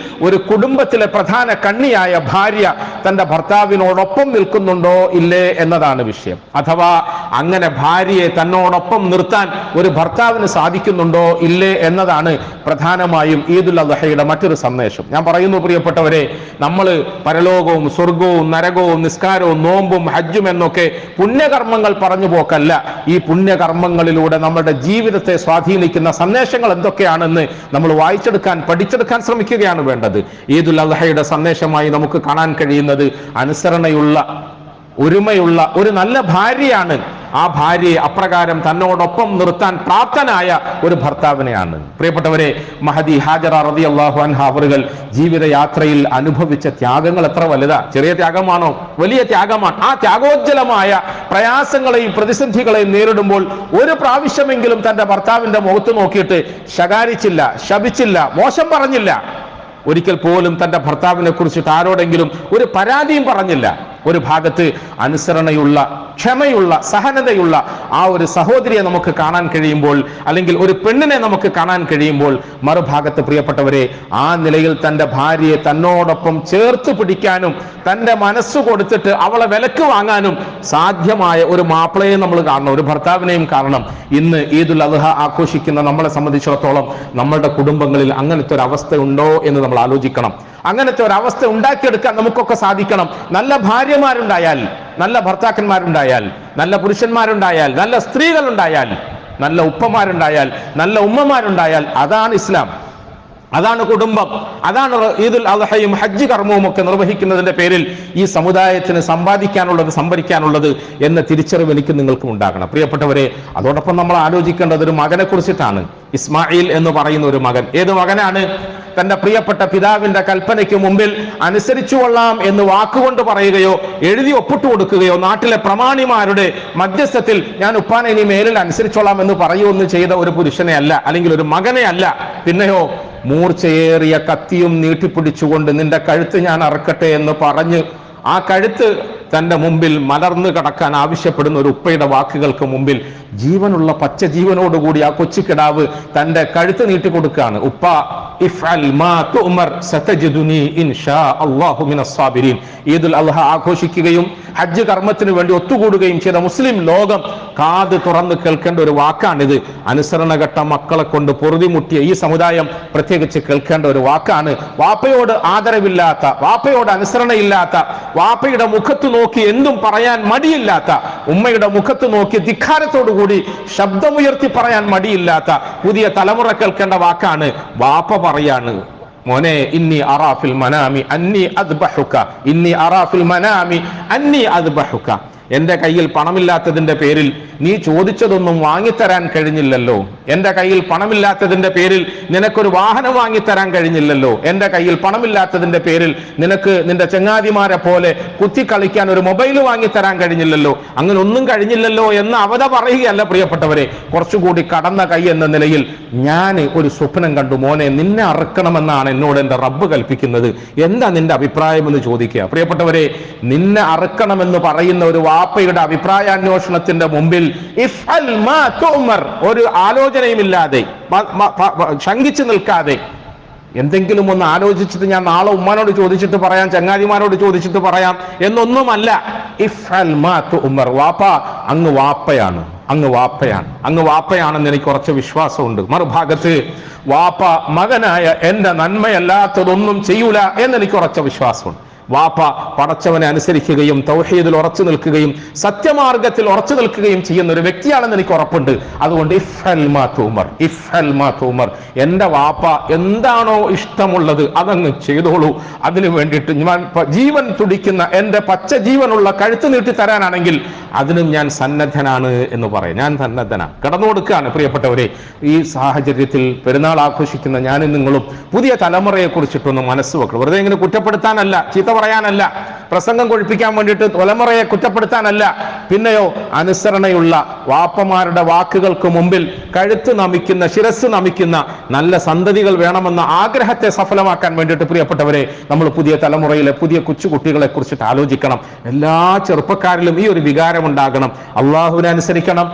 ഒരു കുടുംബത്തിലെ പ്രധാന കണ്ണിയായ ഭാര്യ തന്റെ ഭർത്താവിനോടൊപ്പം നിൽക്കുന്നുണ്ടോ ഇല്ലേ എന്നതാണ് വിഷയം. അഥവാ അങ്ങനെ ഭാര്യയെ തന്നോടൊപ്പം നിർത്താൻ ഒരു ഭർത്താവിന് സാധിക്കുന്നുണ്ടോ ഇല്ലേ എന്നതാണ് പ്രധാനമായും ഈദുൽ അദ്ഹയുടെ മറ്റൊരു സന്ദേശം. ഞാൻ പറയുന്നു പ്രിയപ്പെട്ടവരെ, നമ്മൾ പരലോകവും സ്വർഗവും നരകവും നിസ്കാരവും നോമ്പും ഹജ്ജും എന്നൊക്കെ പുണ്യകർമ്മ പുണ്യകർമ്മങ്ങൾ പറഞ്ഞു പോക്കല്ല. ഈ പുണ്യകർമ്മങ്ങളിലൂടെ നമ്മുടെ ജീവിതത്തെ സ്വാധീനിക്കുന്ന സന്ദേശങ്ങൾ എന്തൊക്കെയാണെന്ന് നമ്മൾ വായിച്ചെടുക്കാൻ, പഠിച്ചെടുക്കാൻ ശ്രമിക്കുകയാണ് വേണ്ടത്. ഈദുൽ അദ്ഹയുടെ സന്ദേശമായി നമുക്ക് കാണാൻ കഴിയുന്നത് അനുസരണയുള്ള, ഒരുമയുള്ള ഒരു നല്ല ഭാര്യയാണ്. ആ ഭാര്യയെ അപ്രകാരം തന്നോടൊപ്പം നിർത്താൻ പ്രാപ്തനായ ഒരു ഭർത്താവിനെയാണ്. പ്രിയപ്പെട്ടവരെ, മഹദി ഹാജറ റളിയല്ലാഹു അൻഹ അവറുകൾ ജീവിതയാത്രയിൽ അനുഭവിച്ച ത്യാഗങ്ങൾ എത്ര വലുതാ! ചെറിയ ത്യാഗമാണോ? വലിയ ത്യാഗമാണ്. ആ ത്യാഗോജ്ജലമായ പ്രയാസങ്ങളെയും പ്രതിസന്ധികളെയും നേരിടുമ്പോൾ ഒരു പ്രാവശ്യമെങ്കിലും തന്റെ ഭർത്താവിന്റെ മുഖത്ത് നോക്കിയിട്ട് ശകാരിച്ചില്ല, ശപിച്ചില്ല, മോശം പറഞ്ഞില്ല. ഒരിക്കൽ പോലും തന്റെ ഭർത്താവിനെ കുറിച്ചിട്ട് ആരോടെങ്കിലും ഒരു പരാതിയും പറഞ്ഞില്ല. ഒരു ഭാഗത്ത് അനുസരണയുള്ള, ക്ഷമയുള്ള, സഹനതയുള്ള ആ ഒരു സഹോദരിയെ നമുക്ക് കാണാൻ കഴിയുമ്പോൾ, അല്ലെങ്കിൽ ഒരു പെണ്ണിനെ നമുക്ക് കാണാൻ കഴിയുമ്പോൾ, മറുഭാഗത്ത് പ്രിയപ്പെട്ടവരെ, ആ നിലയിൽ തന്റെ ഭാര്യയെ തന്നോടൊപ്പം ചേർത്ത് പിടിക്കാനും തന്റെ മനസ്സ് കൊടുത്തിട്ട് അവളെ വിലക്ക് വാങ്ങാനും സാധ്യമായ ഒരു മാപ്പിളയെ നമ്മൾ കാണണം, ഒരു ഭർത്താവിനെയും കാണണം. ഇന്ന് ഈദുൽ അദ്ഹ ആഘോഷിക്കുന്ന നമ്മളെ സംബന്ധിച്ചിടത്തോളം നമ്മളുടെ കുടുംബങ്ങളിൽ അങ്ങനത്തെ ഒരു അവസ്ഥ ഉണ്ടോ എന്ന് നമ്മൾ ആലോചിക്കണം. അങ്ങനത്തെ ഒരു അവസ്ഥ ഉണ്ടാക്കിയെടുക്കാൻ നമുക്കൊക്കെ സാധിക്കണം. നല്ല ഭാര്യമാരുണ്ടായാൽ, നല്ല ഭർത്താക്കന്മാരുണ്ടായാൽ, നല്ല പുരുഷന്മാരുണ്ടായാൽ, നല്ല സ്ത്രീകളുണ്ടായാൽ, നല്ല ഉപ്പമാരുണ്ടായാൽ, നല്ല ഉമ്മമാരുണ്ടായാൽ, അതാണ് ഇസ്ലാം, അതാണ് കുടുംബം, അതാണ് ഈദുൽ അദ്ഹയും ഹജ്ജ് കർമ്മവും ഒക്കെ നിർവഹിക്കുന്നതിന്റെ പേരിൽ ഈ സമുദായത്തിന് സമ്പാദിക്കാനുള്ളത്, സംഭരിക്കാനുള്ളത് എന്ന തിരിച്ചറിവ് എനിക്ക് നിങ്ങൾക്കും ഉണ്ടാകണം. പ്രിയപ്പെട്ടവരെ, അതോടൊപ്പം നമ്മൾ ആലോചിക്കേണ്ടത് ഒരു മകനെ കുറിച്ചിട്ടാണ്. ഇസ്മായിൽ എന്ന് പറയുന്ന ഒരു മകൻ. ഏത് മകനാണ്? തന്റെ പ്രിയപ്പെട്ട പിതാവിന്റെ കൽപ്പനയ്ക്ക് മുമ്പിൽ അനുസരിച്ചു കൊള്ളാം എന്ന് വാക്കുകൊണ്ട് പറയുകയോ എഴുതി ഒപ്പിട്ട് കൊടുക്കുകയോ നാട്ടിലെ പ്രമാണിമാരുടെ മധ്യസ്ഥത്തിൽ ഞാൻ ഉപ്പാനെ ഇനി മേലിൽ അനുസരിച്ചോളാം എന്ന് പറയുകയൊന്നും ചെയ്ത ഒരു പുരുഷനെ അല്ല, അല്ലെങ്കിൽ ഒരു മകനെ അല്ല. പിന്നെയോ മൂർച്ചയേറിയ കത്തിയും നീട്ടിപ്പിടിച്ചുകൊണ്ട് നിന്റെ കഴുത്ത് ഞാൻ അറക്കട്ടെ എന്ന് പറഞ്ഞ് ആ കഴുത്ത് തന്റെ മുമ്പിൽ മലർന്നു കിടക്കാൻ ആവശ്യപ്പെടുന്ന ഒരു ഉപ്പയുടെ വാക്കുകൾക്ക് മുമ്പിൽ ജീവനുള്ള പച്ച ജീവനോടുകൂടി ആ കൊച്ചുകിടാവ് തന്റെ കഴുത്ത് നീട്ടിക്കൊടുക്കുകയാണ്. ഉപ്പ ഇഫ്അൽ മാ തുഅ്മർ സതജിദുനി ഇൻഷാ അല്ലാഹു മിനസ് സാബിരീൻ. ഈദുൽ അദ്ഹ ആഘോഷിക്കുകയും ഹജ്ജ് കർമ്മത്തിന് വേണ്ടി ഒത്തുകൂടുകയും ചെയ്ത മുസ്ലിം ലോകം കാത് തുറന്ന് കേൾക്കേണ്ട ഒരു വാക്കാണിത്. അനുസരണഘട്ട മക്കളെ കൊണ്ട് പൊറുതിമുട്ടിയ ഈ സമുദായം പ്രത്യേകിച്ച് കേൾക്കേണ്ട ഒരു വാക്കാണ്. വാപ്പയോട് ആദരവില്ലാത്ത, വാപ്പയോട് അനുസരണയില്ലാത്ത, വാപ്പയുടെ മുഖത്ത് നോക്കി എന്തും പറയാൻ മടിയില്ലാത്ത, ഉമ്മയുടെ മുഖത്ത് നോക്കി ധിക്കാരത്തോടുകൂടി ശബ്ദമുയർത്തി പറയാൻ മടിയില്ലാത്ത പുതിയ തലമുറ കേൾക്കേണ്ട വാക്കാണ്. വാപ്പ പറയാണ്, മോനെ, ഇന്നി അറാഫിൽ മനാമി അന്നി അദ്ബഹുക, ഇന്നി അറാഫിൽ മനാമി അന്നി അദ്ബഹുക. എന്റെ കയ്യിൽ പണമില്ലാത്തതിന്റെ പേരിൽ നീ ചോദിച്ചതൊന്നും വാങ്ങിത്തരാൻ കഴിഞ്ഞില്ലല്ലോ. എന്റെ കയ്യിൽ പണമില്ലാത്തതിന്റെ പേരിൽ നിനക്കൊരു വാഹനം വാങ്ങിത്തരാൻ കഴിഞ്ഞില്ലല്ലോ. എന്റെ കയ്യിൽ പണമില്ലാത്തതിന്റെ പേരിൽ നിനക്ക് നിന്റെ ചങ്ങാതിമാരെ പോലെ കുത്തിക്കളിക്കാൻ ഒരു മൊബൈൽ വാങ്ങിത്തരാൻ കഴിഞ്ഞില്ലല്ലോ. അങ്ങനെ ഒന്നും കഴിഞ്ഞില്ലല്ലോ എന്ന് അവത പറയുകയല്ല പ്രിയപ്പെട്ടവരെ. കുറച്ചുകൂടി കടന്ന കൈ എന്ന നിലയിൽ ഞാൻ ഒരു സ്വപ്നം കണ്ടു, മോനെ, നിന്നെ അറുക്കണമെന്നാണ് എന്നോട് എന്റെ റബ്ബ് കൽപ്പിക്കുന്നത്. എന്താ നിന്റെ അഭിപ്രായം എന്ന് ചോദിക്കുക. പ്രിയപ്പെട്ടവരെ, നിന്നെ അറുക്കണമെന്ന് പറയുന്ന ഒരു വാപ്പയുടെ അഭിപ്രായാന്വേഷണത്തിന്റെ മുമ്പിൽ ഇഫ്അൽ മാ തുഅ്മർ, ഒരു ആലോചനയുമില്ലാതെ, ശങ്കിച്ചു നിൽക്കാതെ, എന്തെങ്കിലും ഒന്ന് ആലോചിച്ചിട്ട് ഞാൻ നാളെ ഉമ്മാനോട് ചോദിച്ചിട്ട് പറയാം, ചങ്ങാതിമാരോട് ചോദിച്ചിട്ട് പറയാം എന്നൊന്നുമല്ല. ഇഫ്അൽ മാ തുഅ്മർ. വാപ്പ അങ്ങ് വാപ്പയാണ്, അങ്ങ് വാപ്പയാണ്, അങ്ങ് വാപ്പയാണെന്ന് എനിക്ക് കുറച്ച് വിശ്വാസമുണ്ട്. മറുഭാഗത്ത് വാപ്പ മകനായ എന്റെ നന്മയല്ലാത്തതൊന്നും ചെയ്യൂല എന്നെനിക്ക് ഉറച്ച വിശ്വാസമുണ്ട്. വാപ്പ പടച്ചവനെ അനുസരിക്കുകയും തൗഹീദിൽ ഉറച്ചു നിൽക്കുകയും സത്യമാർഗത്തിൽ ഉറച്ചു നിൽക്കുകയും ചെയ്യുന്ന ഒരു വ്യക്തിയാണെന്ന് എനിക്ക് ഉറപ്പുണ്ട്. അതുകൊണ്ട് ഇഫ്അൽ മാ തുഅ്മർ, ഇഫ്അൽ മാ തുഅ്മർ. എന്റെ വാപ്പ എന്താണോ ഇഷ്ടമുള്ളത് അതങ്ങ് ചെയ്തോളൂ. അതിനു വേണ്ടിയിട്ട് ഞാൻ ജീവൻ തുടിക്കുന്ന എന്റെ പച്ച ജീവനുള്ള കഴുത്ത് നീട്ടി തരാനാണെങ്കിൽ അതിനും ഞാൻ സന്നദ്ധനാണ് എന്ന് പറയും. ഞാൻ സന്നദ്ധനാണ്, കടന്നു കൊടുക്കുകയാണ്. പ്രിയപ്പെട്ടവരെ, ഈ സാഹചര്യത്തിൽ പെരുന്നാൾ ആഘോഷിക്കുന്ന ഞാനും നിങ്ങളും പുതിയ തലമുറയെ കുറിച്ചിട്ടൊന്ന് മനസ്സ് വെക്കണം. വെറുതെ ഇങ്ങനെ കുറ്റപ്പെടുത്താനല്ല, ചീത്ത പറയാനല്ല, പ്രസംഗം കൊഴിപ്പിക്കാൻ വേണ്ടിയിട്ട് തലമുറയെ കുറ്റപ്പെടുത്താനല്ല. പിന്നെയോ അനുസരണയുള്ള വാപ്പമാരുടെ വാക്കുകൾക്ക് മുമ്പിൽ കഴുത്ത് നമിക്കുന്ന, ശിരസ് നമിക്കുന്ന നല്ല സന്തതികൾ വേണമെന്ന ആഗ്രഹത്തെ സഫലമാക്കാൻ വേണ്ടിയിട്ട് പ്രിയപ്പെട്ടവരെ, നമ്മൾ പുതിയ തലമുറയിലെ പുതിയ കൊച്ചുകുട്ടികളെ കുറിച്ചിട്ട് ആലോചിക്കണം. എല്ലാ ചെറുപ്പക്കാരിലും ഈ ഒരു വികാരം ഉണ്ടാകണം. അള്ളാഹുവിനെ അനുസരിക്കണം,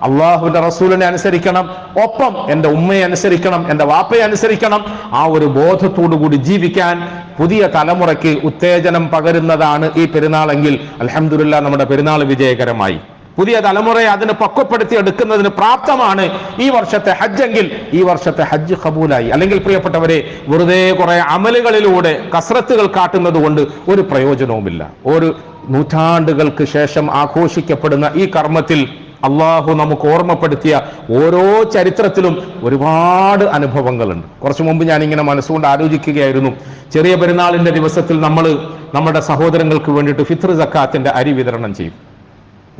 അള്ളാഹുവിന്റെ റസൂലിനെ അനുസരിക്കണം, ഒപ്പം എൻ്റെ ഉമ്മയെ അനുസരിക്കണം, എൻ്റെ വാപ്പയെ അനുസരിക്കണം. ആ ഒരു ബോധത്തോടുകൂടി ജീവിക്കാൻ പുതിയ തലമുറയ്ക്ക് ഉത്തേജനം പകരുന്നതാണ് ഈ പെരുന്നാളെങ്കിൽ അൽഹംദുലില്ലാഹ് നമ്മുടെ പെരുന്നാൾ വിജയകരമായി. പുതിയ തലമുറയെ അതിന് പക്വപ്പെടുത്തി എടുക്കുന്നതിന് പ്രാപ്തമാണ് ഈ വർഷത്തെ ഹജ്ജെങ്കിൽ ഈ വർഷത്തെ ഹജ്ജ് ഖബൂലായി. അല്ലെങ്കിൽ പ്രിയപ്പെട്ടവരെ, വെറുതെ കുറെ അമലുകളിലൂടെ കസ്രത്തുകൾ കാട്ടുന്നത് കൊണ്ട് ഒരു പ്രയോജനവുമില്ല. ഒരു നൂറ്റാണ്ടുകൾക്ക് ശേഷം ആഘോഷിക്കപ്പെടുന്ന ഈ കർമ്മത്തിൽ അള്ളാഹു നമുക്ക് ഓർമ്മപ്പെടുത്തിയ ഓരോ ചരിത്രത്തിലും ഒരുപാട് അനുഭവങ്ങളുണ്ട്. കുറച്ചു മുമ്പ് ഞാനിങ്ങനെ മനസ്സുകൊണ്ട് ആലോചിക്കുകയായിരുന്നു, ചെറിയ പെരുന്നാളിന്റെ ദിവസത്തിൽ നമ്മൾ നമ്മുടെ സഹോദരങ്ങൾക്ക് വേണ്ടിയിട്ട് ഫിത്ർ സക്കാത്തിന്റെ അരി വിതരണം ചെയ്യും.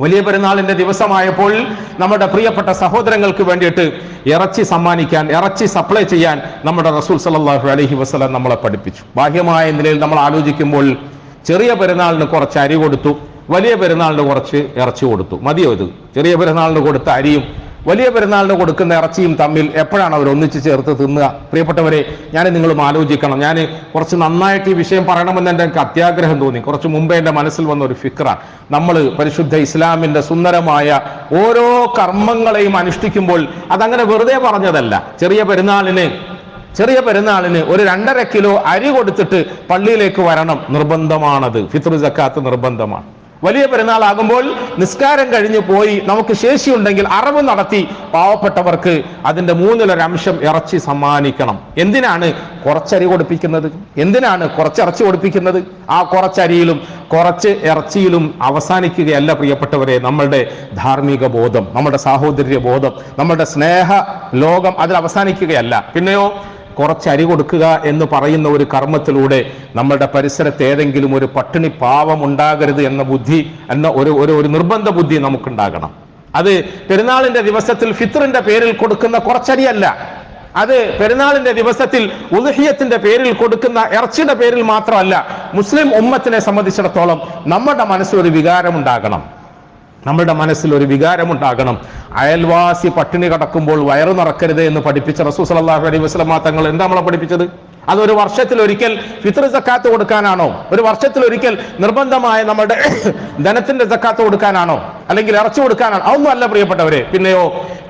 വലിയ പെരുന്നാളിന്റെ ദിവസമായപ്പോൾ നമ്മുടെ പ്രിയപ്പെട്ട സഹോദരങ്ങൾക്ക് വേണ്ടിയിട്ട് ഇറച്ചി സമ്മാനിക്കാൻ, ഇറച്ചി സപ്ലൈ ചെയ്യാൻ നമ്മുടെ റസൂൽ സല്ലല്ലാഹു അലൈഹി വസല്ലം നമ്മളെ പഠിപ്പിച്ചു. ബാഹ്യമായ നിലയിൽ നമ്മൾ ആലോചിക്കുമ്പോൾ ചെറിയ പെരുന്നാളിന് കുറച്ച് അരി കൊടുത്തു, വലിയ പെരുന്നാളിന് കുറച്ച് ഇറച്ചി കൊടുത്തു, മതിയോ ഇത്? ചെറിയ പെരുന്നാളിന് കൊടുത്ത അരിയും വലിയ പെരുന്നാളിന് കൊടുക്കുന്ന ഇറച്ചിയും തമ്മിൽ എപ്പോഴാണ് അവർ ഒന്നിച്ച് ചേർത്ത് തിന്നുക? പ്രിയപ്പെട്ടവരെ, ഞാൻ നിങ്ങളും ആലോചിക്കണം. ഞാൻ കുറച്ച് നന്നായിട്ട് ഈ വിഷയം പറയണമെന്ന് എനിക്ക് അത്യാഗ്രഹം തോന്നി. കുറച്ച് മുമ്പേ എൻ്റെ മനസ്സിൽ വന്ന ഒരു ഫിക്റാണ്. നമ്മൾ പരിശുദ്ധ ഇസ്ലാമിന്റെ സുന്ദരമായ ഓരോ കർമ്മങ്ങളെയും അനുഷ്ഠിക്കുമ്പോൾ അതങ്ങനെ വെറുതെ പറഞ്ഞതല്ല. ചെറിയ പെരുന്നാളിന് ഒരു 2.5 കിലോ അരി കൊടുത്തിട്ട് പള്ളിയിലേക്ക് വരണം, നിർബന്ധമാണത്. ഫിത്ർ സക്കാത്ത് നിർബന്ധമാണ്. വലിയ പെരുന്നാളാകുമ്പോൾ നിസ്കാരം കഴിഞ്ഞു പോയി നമുക്ക് ശേഷിയുണ്ടെങ്കിൽ അറവ് നടത്തി പാവപ്പെട്ടവർക്ക് അതിന്റെ 1/3 ഇറച്ചി സമ്മാനിക്കണം. എന്തിനാണ് കുറച്ചരി കൊടുപ്പിക്കുന്നത്? എന്തിനാണ് കുറച്ചിറച്ചി കൊടുപ്പിക്കുന്നത്? ആ കുറച്ചരിയിലും കുറച്ച് ഇറച്ചിയിലും അവസാനിക്കുകയല്ല പ്രിയപ്പെട്ടവരെ നമ്മളുടെ ധാർമ്മിക ബോധം, നമ്മുടെ സാഹോദര്യ ബോധം, നമ്മുടെ സ്നേഹ ലോകം അതിൽ അവസാനിക്കുകയല്ല. പിന്നെയോ കുറച്ച് അരി കൊടുക്കുക എന്ന് പറയുന്ന ഒരു കർമ്മത്തിലൂടെ നമ്മളുടെ പരിസരത്ത് ഏതെങ്കിലും ഒരു പട്ടിണി പാവം ഉണ്ടാകരുത് എന്ന ബുദ്ധി, എന്ന ഒരു നിർബന്ധ ബുദ്ധി നമുക്കുണ്ടാകണം. അത് പെരുന്നാളിന്റെ ദിവസത്തിൽ ഫിത്റിന്റെ പേരിൽ കൊടുക്കുന്ന കുറച്ചരിയല്ല, അത് പെരുന്നാളിന്റെ ദിവസത്തിൽ ഉദ്ഹിയത്തിന്റെ പേരിൽ കൊടുക്കുന്ന ഇറച്ചിയുടെ പേരിൽ മാത്രമല്ല. മുസ്ലിം ഉമ്മത്തിനെ സംബന്ധിച്ചിടത്തോളം നമ്മുടെ മനസ്സിലൊരു വികാരമുണ്ടാകണം. നമ്മുടെ മനസ്സിൽ ഒരു വികാരമുണ്ടാകണം. അയൽവാസി പട്ടിണി കിടക്കുമ്പോൾ വയറു നിറക്കരുത് എന്ന് പഠിപ്പിച്ച റസൂൽ സല്ലല്ലാഹു അലൈഹി വസല്ലം തങ്ങൾ എന്താ നമ്മളെ പഠിപ്പിച്ചത്? അതൊരു വർഷത്തിലൊരിക്കൽ ഫിത്ർ സക്കാത്ത് കൊടുക്കാനാണോ? ഒരു വർഷത്തിലൊരിക്കൽ നിർബന്ധമായ നമ്മുടെ ധനത്തിന്റെ സക്കാത്ത് കൊടുക്കാനാണോ? അല്ലെങ്കിൽ ഇറച്ചി കൊടുക്കാനാണോ? അതൊന്നും അല്ല പ്രിയപ്പെട്ടവരെ. പിന്നെയോ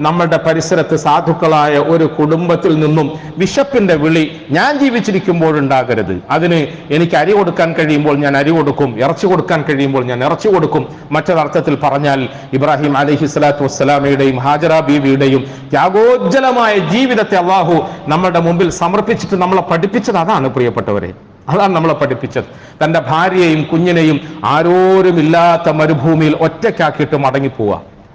നമ്മുടെ പരിസരത്ത് സാധുക്കളായ ഒരു കുടുംബത്തിൽ നിന്നും വിശപ്പിന്റെ വിളി ഞാൻ ജീവിച്ചിരിക്കുമ്പോഴുണ്ടാകരുത്. അതിന് എനിക്ക് അരി കൊടുക്കാൻ കഴിയുമ്പോൾ ഞാൻ അരി കൊടുക്കും, ഇറച്ചി കൊടുക്കാൻ കഴിയുമ്പോൾ ഞാൻ ഇറച്ചി കൊടുക്കും. മറ്റൊരർത്ഥത്തിൽ പറഞ്ഞാൽ ഇബ്രാഹിം അലൈഹിസ്സലാത്തു വസ്സലാമയുടെയും ഹാജറ ബീവിയുടെയും ത്യാഗോജ്ജലമായ ജീവിതത്തെ അള്ളാഹു നമ്മുടെ മുമ്പിൽ സമർപ്പിച്ചിട്ട് നമ്മളെ പഠിപ്പിച്ചത് അതാണ് പ്രിയപ്പെട്ടവരെ. അതാണ് നമ്മളെ പഠിപ്പിച്ചത്. തന്റെ ഭാര്യയെയും കുഞ്ഞിനെയും ആരോരുമില്ലാത്ത മരുഭൂമിയിൽ ഒറ്റയ്ക്കാക്കിയിട്ട്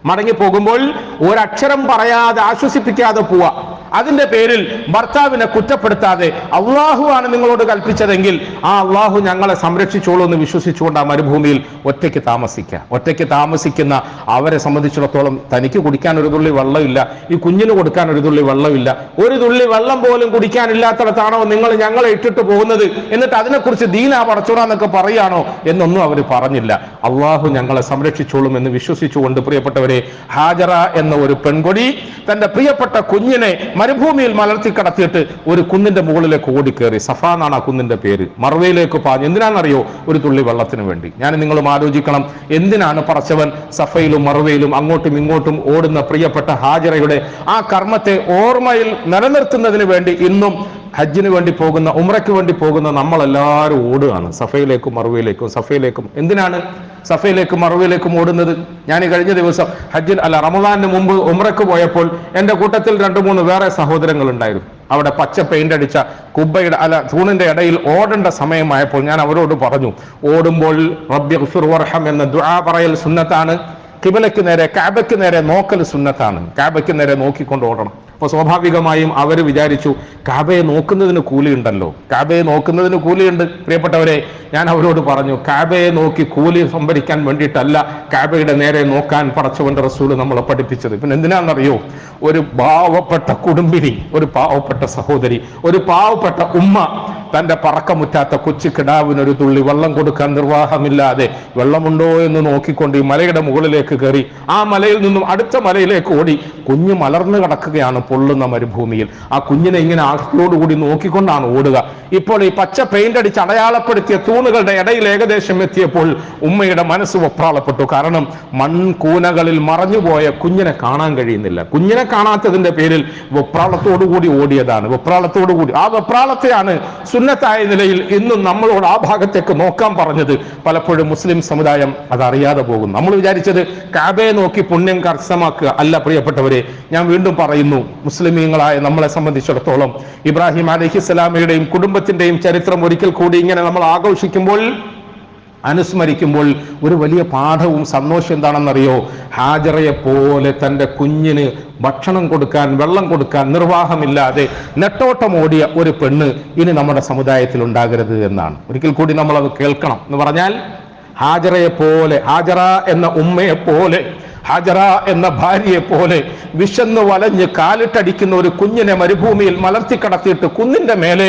മടങ്ങിപ്പോകുമ്പോൾ ഒരക്ഷരം പറയാതെ ആശ്വസിപ്പിക്കാതെ പോവാ. അതിന്റെ പേരിൽ ഭർത്താവിനെ കുറ്റപ്പെടുത്താതെ അള്ളാഹു ആണ് നിങ്ങളോട് കൽപ്പിച്ചതെങ്കിൽ ആ അള്ളാഹു ഞങ്ങളെ സംരക്ഷിച്ചോളൂ എന്ന് വിശ്വസിച്ചുകൊണ്ട് ആ മരുഭൂമിയിൽ ഒറ്റയ്ക്ക് താമസിക്കുന്ന അവരെ സംബന്ധിച്ചിടത്തോളം തനിക്ക് കുടിക്കാൻ ഒരു തുള്ളി വെള്ളമില്ല, ഈ കുഞ്ഞിന് കൊടുക്കാൻ ഒരു തുള്ളി വെള്ളമില്ല, ഒരു തുള്ളി വെള്ളം പോലും കുടിക്കാനില്ലാത്തടത്താണോ നിങ്ങൾ ഞങ്ങളെ ഇട്ടിട്ട് പോകുന്നത്, എന്നിട്ട് അതിനെക്കുറിച്ച് ദീനാ പടച്ചോറാന്നൊക്കെ പറയാണോ എന്നൊന്നും അവർ പറഞ്ഞില്ല. അള്ളാഹു ഞങ്ങളെ സംരക്ഷിച്ചോളും എന്ന് വിശ്വസിച്ചുകൊണ്ട് പ്രിയപ്പെട്ടവരെ, ഹാജറ എന്ന ഒരു പെൺകൊടി തന്റെ പ്രിയപ്പെട്ട കുഞ്ഞിനെ മരുഭൂമിയിൽ മലർത്തി കടത്തിയിട്ട് ഒരു കുന്നിന്റെ മുകളിലേക്ക് ഓടിക്കേറി. സഫ എന്നാണ് ആ കുന്നിന്റെ പേര്. മർവയിലേക്ക് പാഞ്ഞു. എന്തിനാണെന്നറിയോ? ഒരു തുള്ളി വെള്ളത്തിന് വേണ്ടി. ഞാൻ നിങ്ങളും ആലോചിക്കണം, എന്തിനാണ് പടച്ചവൻ സഫയിലും മർവയിലും അങ്ങോട്ടും ഇങ്ങോട്ടും ഓടുന്ന പ്രിയപ്പെട്ട ഹാജറയുടെ ആ കർമ്മത്തെ ഓർമ്മയിൽ നിലനിർത്തുന്നതിന് വേണ്ടി ഇന്നും ഹജ്ജിന് വേണ്ടി പോകുന്ന, ഉംറയ്ക്ക് വേണ്ടി പോകുന്ന നമ്മളെല്ലാവരും ഓടുകയാണ് സഫയിലേക്കും മർവയിലേക്കും. എന്തിനാണ് സഫയിലേക്കും മർവയിലേക്കും ഓടുന്നത്? ഞാൻ ഈ കഴിഞ്ഞ ദിവസം റമദാനിന് മുമ്പ് ഉംറയ്ക്ക് പോയപ്പോൾ എൻ്റെ കൂട്ടത്തിൽ 2-3 വേറെ സഹോദരങ്ങൾ ഉണ്ടായിരുന്നു. അവിടെ പച്ച പെയിന്റ് അടിച്ച കുബ്ബയുടെ തൂണിന്റെ ഇടയിൽ ഓടേണ്ട സമയമായപ്പോൾ ഞാൻ അവരോട് പറഞ്ഞു, ഓടുമ്പോൾ റബ്ബി ഗ്ഫിർ വർഹം എന്ന ദുആ പറയൽ സുന്നത്താണ്. ഖിബലയ്ക്ക് നേരെ, കഅബയ്ക്ക് നേരെ നോക്കൽ സുന്നത്താണ്. കഅബയ്ക്ക് നേരെ നോക്കിക്കൊണ്ട് ഓടണം. അപ്പൊ സ്വാഭാവികമായും അവർ വിചാരിച്ചു കഅബയെ നോക്കുന്നതിന് കൂലിയുണ്ടല്ലോ, കഅബയെ നോക്കുന്നതിന് കൂലിയുണ്ട്. പ്രിയപ്പെട്ടവരെ, ഞാൻ അവരോട് പറഞ്ഞു, കഅബയെ നോക്കി കൂലി സംഭരിക്കാൻ വേണ്ടിയിട്ടല്ല കഅബയുടെ നേരെ നോക്കാൻ പടച്ചവന്റെ റസൂല് നമ്മളെ പഠിപ്പിച്ചത്. പിന്നെ എന്തിനാണെന്നറിയോ? ഒരു പാവപ്പെട്ട കുടുംബിനി, ഒരു പാവപ്പെട്ട സഹോദരി, ഒരു പാവപ്പെട്ട ഉമ്മ തന്റെ പറക്കമുറ്റാത്ത കൊച്ചു കിടാവിനൊരു തുള്ളി വെള്ളം കൊടുക്കാൻ നിർവാഹമില്ലാതെ വെള്ളമുണ്ടോ എന്ന് നോക്കിക്കൊണ്ട് ഈ മലയുടെ മുകളിലേക്ക് കയറി ആ മലയിൽ നിന്നും അടുത്ത മലയിലേക്ക് ഓടി. കുഞ്ഞ് മലർന്നു കിടക്കുകയാണ് പൊള്ളുന്ന മരുഭൂമിയിൽ. ആ കുഞ്ഞിനെ ഇങ്ങനെ ആശയോടുകൂടി നോക്കിക്കൊണ്ടാണ് ഓടുക. ഇപ്പോൾ ഈ പച്ച പെയിന്റ് അടിച്ച് അടയാളപ്പെടുത്തിയ തൂണുകളുടെ ഇടയിൽ ഏകദേശം എത്തിയപ്പോൾ ഉമ്മയുടെ മനസ്സ് വെപ്രാളപ്പെട്ടു. കാരണം മൺകൂനകളിൽ മറഞ്ഞുപോയ കുഞ്ഞിനെ കാണാൻ കഴിയുന്നില്ല. കുഞ്ഞിനെ കാണാത്തതിന്റെ പേരിൽ വെപ്രാളത്തോടുകൂടി ഓടിയതാണ്. ആ വെപ്രാളത്തെയാണ് സുന്നത്തായ നിലയിൽ ഇന്നും നമ്മളോട് ആ ഭാഗത്തേക്ക് നോക്കാൻ പറഞ്ഞത്. പലപ്പോഴും മുസ്ലിം സമുദായം അതറിയാതെ പോകും. നമ്മൾ വിചാരിച്ചത് കഅബയെ നോക്കി പുണ്യം കരസ്ഥമാക്കുക അല്ല പ്രിയപ്പെട്ടവരെ. ഞാൻ വീണ്ടും പറയുന്നു, മുസ്ലിമീങ്ങളായ നമ്മളെ സംബന്ധിച്ചിടത്തോളം ഇബ്രാഹിം അലൈഹിസ്സലാമയുടെയും കുടുംബത്തിന്റെയും ചരിത്രം ഒരിക്കൽ കൂടി ഇങ്ങനെ നമ്മൾ ആഘോഷിക്കുമ്പോൾ അനുസ്മരിക്കുമ്പോൾ ഒരു വലിയ പാഠവും സന്തോഷം എന്താണെന്നറിയോ? ഹാജറയെ പോലെ തൻ്റെ കുഞ്ഞിന് ഭക്ഷണം കൊടുക്കാൻ, വെള്ളം കൊടുക്കാൻ നിർവാഹമില്ലാതെ നെട്ടോട്ടമോടിയ ഒരു പെണ്ണ് ഇനി നമ്മുടെ സമുദായത്തിൽ ഉണ്ടാകരുത് എന്നാണ്. ഒരിക്കൽ കൂടി നമ്മൾ അത് കേൾക്കണം. എന്ന് പറഞ്ഞാൽ ഹാജറയെ പോലെ, ഹാജറ എന്ന ഉമ്മയെ പോലെ, ഹാജറ എന്ന ഭാര്യയെ പോലെ വിശന്ന് വലഞ്ഞ് കാലിട്ടടിക്കുന്ന ഒരു കുഞ്ഞിനെ മരുഭൂമിയിൽ മലർത്തിക്കടത്തിയിട്ട് കുന്നിന്റെ മേലെ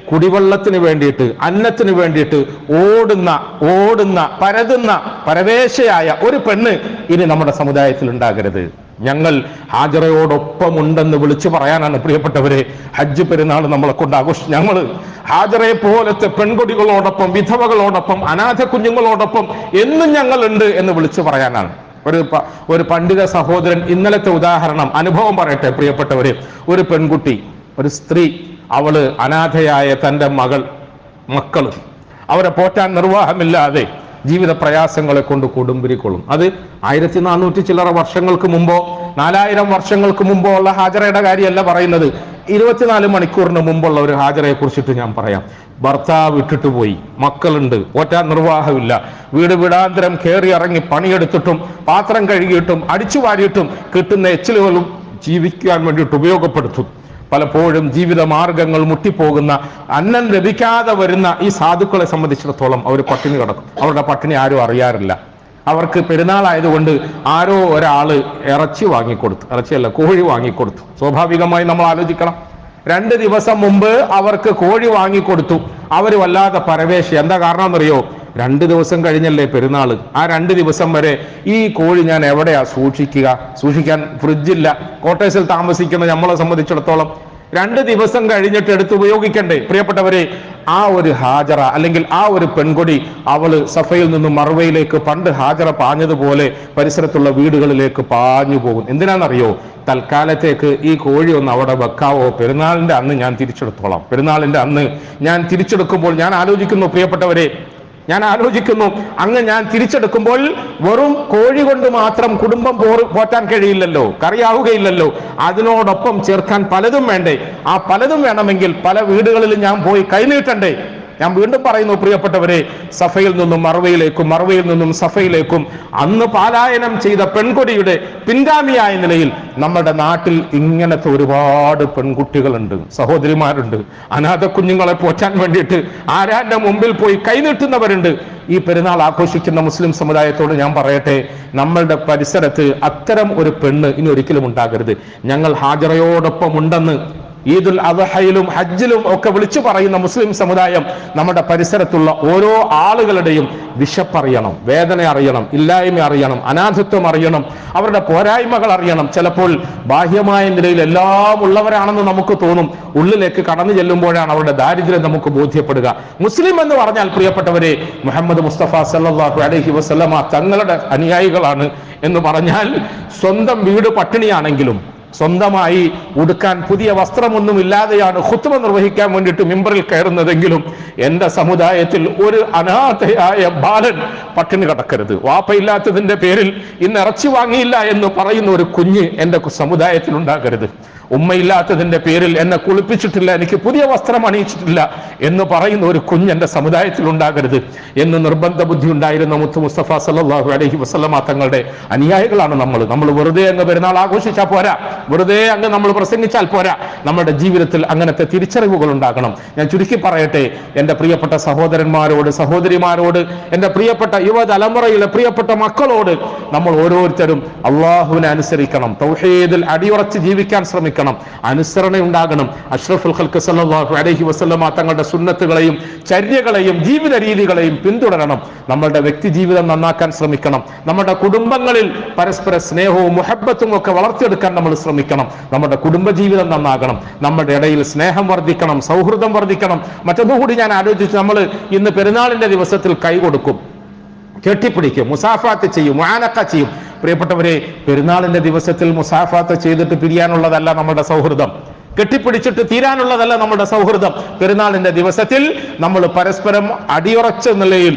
കുടിവെള്ളത്തിന് വേണ്ടിയിട്ട്, അന്നത്തിന് വേണ്ടിയിട്ട് ഓടുന്ന പരതുന്ന പരവേശയായ ഒരു പെണ്ണ് ഇനി നമ്മുടെ സമുദായത്തിൽ ഉണ്ടാകരുത്. ഞങ്ങൾ ഹാജറയോടൊപ്പമുണ്ടെന്ന് വിളിച്ചു പറയാനാണ് പ്രിയപ്പെട്ടവരെ ഹജ്ജ് പെരുന്നാൾ നമ്മളെ കൊണ്ട് ആഘോഷിച്ചു. ഞങ്ങൾ ഹാജറയെ പോലത്തെ പെൺകുട്ടികളോടൊപ്പം, വിധവകളോടൊപ്പം, അനാഥ കുഞ്ഞുങ്ങളോടൊപ്പം എന്നും ഞങ്ങളുണ്ട് എന്ന് വിളിച്ചു പറയാനാണ്. ഒരു പണ്ഡിത സഹോദരൻ ഇന്നലത്തെ ഉദാഹരണം, അനുഭവം പറയട്ടെ പ്രിയപ്പെട്ടവരെ. ഒരു പെൺകുട്ടി, ഒരു സ്ത്രീ, അവള് അനാഥയായ തൻ്റെ മക്കള് അവരെ പോറ്റാൻ നിർവാഹമില്ലാതെ ജീവിത പ്രയാസങ്ങളെ കൊണ്ട് കൊടുമ്പിരിക്കൊള്ളും. അത് 1400 ചില്ലറ വർഷങ്ങൾക്ക് മുമ്പോ 4000 വർഷങ്ങൾക്ക് മുമ്പോ ഉള്ള ഹാജറയുടെ കാര്യമല്ല പറയുന്നത്. 24 മണിക്കൂറിന് മുമ്പുള്ള ഒരു ഹാജറയെ കുറിച്ചിട്ട് ഞാൻ പറയാം. ഭർത്താവ് ഇട്ടിട്ട് പോയി, മക്കളുണ്ട്, പോറ്റാൻ നിർവാഹമില്ല, വീട് വീടാന്തരം കയറി ഇറങ്ങി പണിയെടുത്തിട്ടും പാത്രം കഴുകിയിട്ടും അടിച്ചു വാരിയിട്ടും കിട്ടുന്ന എച്ചിലുകളും ജീവിക്കാൻ വേണ്ടിയിട്ട് ഉപയോഗപ്പെടുത്തും. പലപ്പോഴും ജീവിത മാർഗങ്ങൾ മുട്ടിപ്പോകുന്ന, അന്നം ലഭിക്കാതെ വരുന്ന ഈ സാധുക്കളെ സംബന്ധിച്ചിടത്തോളം അവർ പട്ടിണി കിടക്കും. അവരുടെ പട്ടിണി ആരും അറിയാറില്ല. അവർക്ക് പെരുന്നാളായതുകൊണ്ട് ആരോ ഒരാള് കോഴി വാങ്ങിക്കൊടുത്തു. സ്വാഭാവികമായി നമ്മൾ ആലോചിക്കണം, 2 ദിവസം മുമ്പ് അവർക്ക് കോഴി വാങ്ങിക്കൊടുത്തു. അവർ വല്ലാതെ പരവേശ. എന്താ കാരണം എന്നറിയോ? 2 ദിവസം കഴിഞ്ഞല്ലേ പെരുന്നാള്. ആ 2 ദിവസം വരെ ഈ കോഴി ഞാൻ എവിടെയാ സൂക്ഷിക്കാൻ ഫ്രിഡ്ജില്ല. ക്വാർട്ടേഴ്സിൽ താമസിക്കുന്ന നമ്മളെ സംബന്ധിച്ചിടത്തോളം 2 ദിവസം കഴിഞ്ഞിട്ട് എടുത്ത് ഉപയോഗിക്കണ്ടേ? പ്രിയപ്പെട്ടവരെ, ആ ഒരു ഹാജറ അല്ലെങ്കിൽ ആ ഒരു പെൺകൊടി അവള് സഫയിൽ നിന്നും മറുവയിലേക്ക് പണ്ട് ഹാജറ പാഞ്ഞതുപോലെ പരിസരത്തുള്ള വീടുകളിലേക്ക് പാഞ്ഞു പോകും. എന്തിനാണെന്നറിയോ? തൽക്കാലത്തേക്ക് ഈ കോഴി ഒന്ന് അവിടെ വെക്കാവോ, പെരുന്നാളിന്റെ അന്ന് ഞാൻ തിരിച്ചെടുത്തോളാം. പെരുന്നാളിന്റെ അന്ന് ഞാൻ തിരിച്ചെടുക്കുമ്പോൾ ഞാൻ ആലോചിക്കുന്നു പ്രിയപ്പെട്ടവരെ, അങ്ങ് ഞാൻ തിരിച്ചെടുക്കുമ്പോൾ വെറും കോഴി കൊണ്ട് മാത്രം കുടുംബം പോറ്റാൻ കഴിയില്ലല്ലോ, കറിയാവുകയില്ലല്ലോ. അതിനോടൊപ്പം ചേർക്കാൻ പലതും വേണ്ടേ? ആ പലതും വേണമെങ്കിൽ പല വീടുകളിൽ ഞാൻ പോയി കൈനീട്ടണ്ടേ? ഞാൻ വീണ്ടും പറയുന്നു പ്രിയപ്പെട്ടവരെ, സഫയിൽ നിന്നും മറുവയിലേക്കും, മറുവയിൽ നിന്നും സഫയിലേക്കും അന്ന് പാലായനം ചെയ്ത പെൺകൊടിയുടെ പിൻഗാമിയായ നിലയിൽ നമ്മുടെ നാട്ടിൽ ഇങ്ങനത്തെ ഒരുപാട് പെൺകുട്ടികളുണ്ട്, സഹോദരിമാരുണ്ട്. അനാഥ കുഞ്ഞുങ്ങളെ പോറ്റാൻ വേണ്ടിയിട്ട് ആരാന്റെ മുമ്പിൽ പോയി കൈനീട്ടുന്നവരുണ്ട്. ഈ പെരുന്നാൾ ആഘോഷിക്കുന്ന മുസ്ലിം സമുദായത്തോട് ഞാൻ പറയട്ടെ, നമ്മളുടെ പരിസരത്ത് അത്തരം ഒരു പെണ്ണ് ഇനി ഒരിക്കലും ഉണ്ടാകരുത്. ഞങ്ങൾ ഹാജറയോടൊപ്പം ഉണ്ടെന്ന് ഈദുൽ അദ്ഹയിലും ഹജ്ജിലും ഒക്കെ വിളിച്ചു പറയുന്ന മുസ്ലിം സമുദായം നമ്മുടെ പരിസരത്തുള്ള ഓരോ ആളുകളുടെയും വിശപ്പറിയണം, വേദന അറിയണം, ഇല്ലായ്മ അറിയണം, അനാഥത്വം അറിയണം, അവരുടെ പോരായ്മകൾ അറിയണം. ചിലപ്പോൾ ബാഹ്യമായ നിലയിൽ എല്ലാം ഉള്ളവരാണെന്ന് നമുക്ക് തോന്നും. ഉള്ളിലേക്ക് കടന്നു ചെല്ലുമ്പോഴാണ് അവരുടെ ദാരിദ്ര്യം നമുക്ക് ബോധ്യപ്പെടുക. മുസ്ലിം എന്ന് പറഞ്ഞാൽ പ്രിയപ്പെട്ടവരെ, മുഹമ്മദ് മുസ്തഫ സല്ലല്ലാഹു അലൈഹി വസല്ലമ തങ്ങളുടെ അനുയായികളാണ് എന്ന് പറഞ്ഞാൽ സ്വന്തം വീട് പട്ടിണിയാണെങ്കിലും സ്വന്തമായി ഉടുക്കാൻ പുതിയ വസ്ത്രമൊന്നും ഇല്ലാതെയാണ് ഖുത്ബ നിർവഹിക്കാൻ വേണ്ടിയിട്ട് മിമ്പറിൽ കയറുന്നതെങ്കിലും എൻ്റെ സമുദായത്തിൽ ഒരു അനാഥയായ ബാലൻ പട്ടിണി കിടക്കരുത്. വാപ്പയില്ലാത്തതിന്റെ പേരിൽ ഇന്ന് ഇറച്ചി വാങ്ങിയില്ല എന്ന് പറയുന്ന ഒരു കുഞ്ഞ് എൻ്റെ സമുദായത്തിൽ ഉണ്ടാകരുത്. ഉമ്മയില്ലാത്തതിന്റെ പേരിൽ എന്നെ കുളിപ്പിച്ചിട്ടില്ല, എനിക്ക് പുതിയ വസ്ത്രം അണിയിച്ചിട്ടില്ല എന്ന് പറയുന്ന ഒരു കുഞ്ഞ് എൻ്റെ സമുദായത്തിൽ ഉണ്ടാകരുത് എന്ന് നിർബന്ധ ബുദ്ധി ഉണ്ടായിരുന്ന മുത്ത് മുസ്തഫ സല്ലല്ലാഹു അലൈഹി വസല്ലമ തങ്ങളുടെ അനുയായികളാണ് നമ്മൾ. വെറുതെ അങ്ങ് പെരുന്നാൾ ആഘോഷിച്ചാൽ പോരാ, വെറുതെ അങ്ങ് നമ്മൾ പ്രസംഗിച്ചാൽ പോരാ. നമ്മുടെ ജീവിതത്തിൽ അങ്ങനത്തെ തിരിച്ചറിവുകൾ ഉണ്ടാകണം. ഞാൻ ചുരുക്കി പറയട്ടെ, എൻ്റെ പ്രിയപ്പെട്ട സഹോദരന്മാരോട്, സഹോദരിമാരോട്, എൻ്റെ പ്രിയപ്പെട്ട യുവതലമുറയിലെ പ്രിയപ്പെട്ട മക്കളോട് നമ്മൾ ഓരോരുത്തരും അള്ളാഹുവിനെ അനുസരിക്കണം, തൗഹീദിൽ അടിയുറച്ച് ജീവിക്കാൻ ശ്രമിക്കണം, അനുസരണ ഉണ്ടാകണം. അഷ്റഫുൽ ഖൽഖ് സല്ലല്ലാഹു അലൈഹി വസല്ലമ തങ്ങളുടെ സുന്നത്തുകളെയും ചര്യകളെയും ജീവിത രീതികളെയും പിന്തുടരണം. നമ്മളുടെ വ്യക്തി ജീവിതം നന്നാക്കാൻ ശ്രമിക്കണം. നമ്മുടെ കുടുംബങ്ങളിൽ പരസ്പര സ്നേഹവും മുഹബ്ബത്തും ഒക്കെ വളർത്തിയെടുക്കാൻ നമ്മൾ ശ്രമിക്കണം. നമ്മുടെ കുടുംബജീവിതം നന്നാകണം, നമ്മുടെ ഇടയിൽ സ്നേഹം വർദ്ധിക്കണം, സൗഹൃദം വർദ്ധിക്കണം. മറ്റൊന്നുകൂടി ഞാൻ ആലോചിച്ചു, നമ്മൾ ഇന്ന് പെരുന്നാളിന്റെ ദിവസത്തിൽ കൈ കൊടുക്കും, കെട്ടിപ്പിടിക്കും, മുസാഫാത്ത് ചെയ്യും, മുആനഖ ചെയ്യും. പ്രിയപ്പെട്ടവരെ, പെരുന്നാളിന്റെ ദിവസത്തിൽ മുസാഫാത്ത് ചെയ്തിട്ട് പിരിയാനുള്ളതല്ല നമ്മുടെ സൗഹൃദം, കെട്ടിപ്പിടിച്ചിട്ട് തീരാനുള്ളതല്ല നമ്മുടെ സൗഹൃദം. പെരുന്നാളിന്റെ ദിവസത്തിൽ നമ്മൾ പരസ്പരം അടിയുറച്ച നിലയിൽ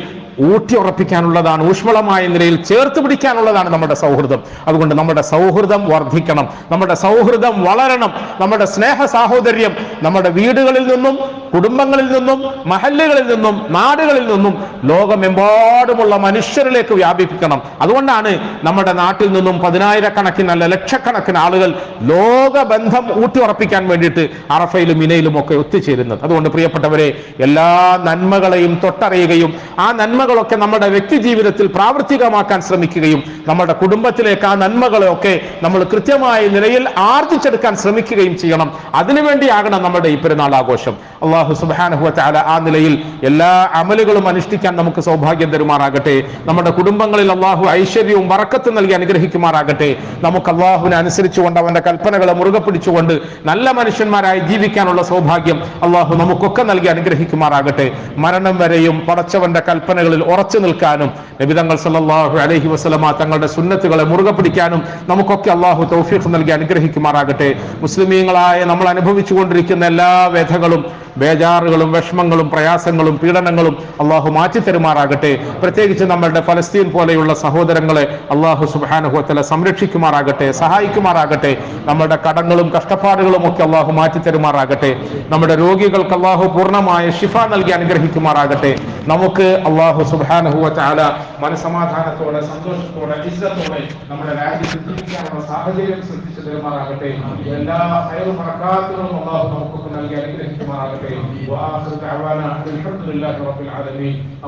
ഊട്ടിയുറപ്പിക്കാനുള്ളതാണ്, ഊഷ്മളമായ നിലയിൽ ചേർത്ത് പിടിക്കാനുള്ളതാണ് നമ്മുടെ സൗഹൃദം. അതുകൊണ്ട് നമ്മുടെ സൗഹൃദം വർദ്ധിക്കണം, നമ്മുടെ സൗഹൃദം വളരണം. നമ്മുടെ സ്നേഹ സാഹോദര്യം നമ്മുടെ വീടുകളിൽ നിന്നും, കുടുംബങ്ങളിൽ നിന്നും, മഹല്ലുകളിൽ നിന്നും, നാടുകളിൽ നിന്നും ലോകമെമ്പാടുമുള്ള മനുഷ്യരിലേക്ക് വ്യാപിപ്പിക്കണം. അതുകൊണ്ടാണ് നമ്മുടെ നാട്ടിൽ നിന്നും 10,000-കണക്കിന് അല്ല ലക്ഷക്കണക്കിന് ആളുകൾ ലോകബന്ധം ഊട്ടിയുറപ്പിക്കാൻ വേണ്ടിയിട്ട് അറഫയിലും മിനയിലും ഒക്കെ ഒത്തുചേരുന്നത്. അതുകൊണ്ട് പ്രിയപ്പെട്ടവരെ, എല്ലാ നന്മകളെയും തൊട്ടറിയുകയും ആ നന്മകളൊക്കെ നമ്മുടെ വ്യക്തി ജീവിതത്തിൽ പ്രാവർത്തികമാക്കാൻ ശ്രമിക്കുകയും നമ്മുടെ കുടുംബത്തിലേക്ക് ആ നന്മകളെയൊക്കെ നമ്മൾ കൃത്യമായ നിലയിൽ ആർജിച്ചെടുക്കാൻ ശ്രമിക്കുകയും ചെയ്യണം. അതിനുവേണ്ടിയാകണം നമ്മുടെ ഈ പെരുന്നാൾ ആഘോഷം. അല്ലാഹു സുബ്ഹാനഹു വ തആല ആ നിലയിൽ എല്ലാ അമലുകളും അനുഷ്ഠിക്കാൻ നമുക്ക് സൗഭാഗ്യം തരുമാറാകട്ടെ. നമ്മുടെ കുടുംബങ്ങളിൽ അല്ലാഹു ഐശ്വര്യവും ബറക്കത്തും നൽകി അനുഗ്രഹിക്കുമാറാകട്ടെ. നമുക്ക് അല്ലാഹുവിനെ അനുസരിച്ചുകൊണ്ട് അവന്റെ കൽപ്പനകളെ മുറുകെ പിടിച്ചുകൊണ്ട് നല്ല മനുഷ്യന്മാരായി ജീവിക്കാനുള്ള സൗഭാഗ്യം അല്ലാഹു നമുക്കൊക്കെ നൽകി അനുഗ്രഹിക്കുമാറാകട്ടെ. മരണം വരെയും പടച്ചവന്റെ കൽപ്പനകളിൽ ഉറച്ചു നിൽക്കാനും നബി തങ്ങൾ സല്ലല്ലാഹു അലൈഹി വസല്ലമ തങ്ങളുടെ സുന്നത്തുകളെ മുറുകെ പിടിക്കാനും നമുക്കൊക്കെ അല്ലാഹു തൗഫീഖ് നൽകി അനുഗ്രഹിക്കുമാറാകട്ടെ. മുസ്ലിമീങ്ങളായ നമ്മൾ അനുഭവിച്ചുകൊണ്ടിരിക്കുന്ന എല്ലാ വ്യഥകളും, ബേജാറുകളും, വിഷമങ്ങളും, പ്രയാസങ്ങളും, പീഡനങ്ങളും അല്ലാഹു മാറ്റി തരുമാറാകട്ടെ. പ്രത്യേകിച്ച് നമ്മളുടെ ഫലസ്തീൻ പോലെയുള്ള സഹോദരങ്ങളെ അല്ലാഹു സുബ്ഹാനഹു വ തആല സംരക്ഷിക്കുമാറാകട്ടെ, സഹായിക്കുമാറാകട്ടെ. നമ്മുടെ കടങ്ങളും കഷ്ടപ്പാടുകളും ഒക്കെ അല്ലാഹു മാറ്റി തരുമാറാകട്ടെ. നമ്മുടെ രോഗികൾക്ക് അല്ലാഹു പൂർണ്ണമായ ശിഫ നൽകി അനുഗ്രഹിക്കുമാറാകട്ടെ. നമുക്ക് അല്ലാഹു സുബ്ഹാനഹു വ തആല മനസമാധാനത്തോടെ, സന്തോഷത്തോടെ, ഇസ്സത്തോടെ നമ്മുടെ രാജ്യത്ത് ജീവിക്കാനുള്ള സാഹചര്യം സൃഷ്ടിച്ചു തരുമാറാകട്ടെ. എല്ലാ ഖൈറും ബറകാത്തുകളും അല്ലാഹു നമുക്ക് നൽകി അനുഗ്രഹിക്കുമാറാകട്ടെ. വആഖിറു ദഅവാനാ അൽഹംദുലില്ലാഹി റബ്ബിൽ ആലമീൻ.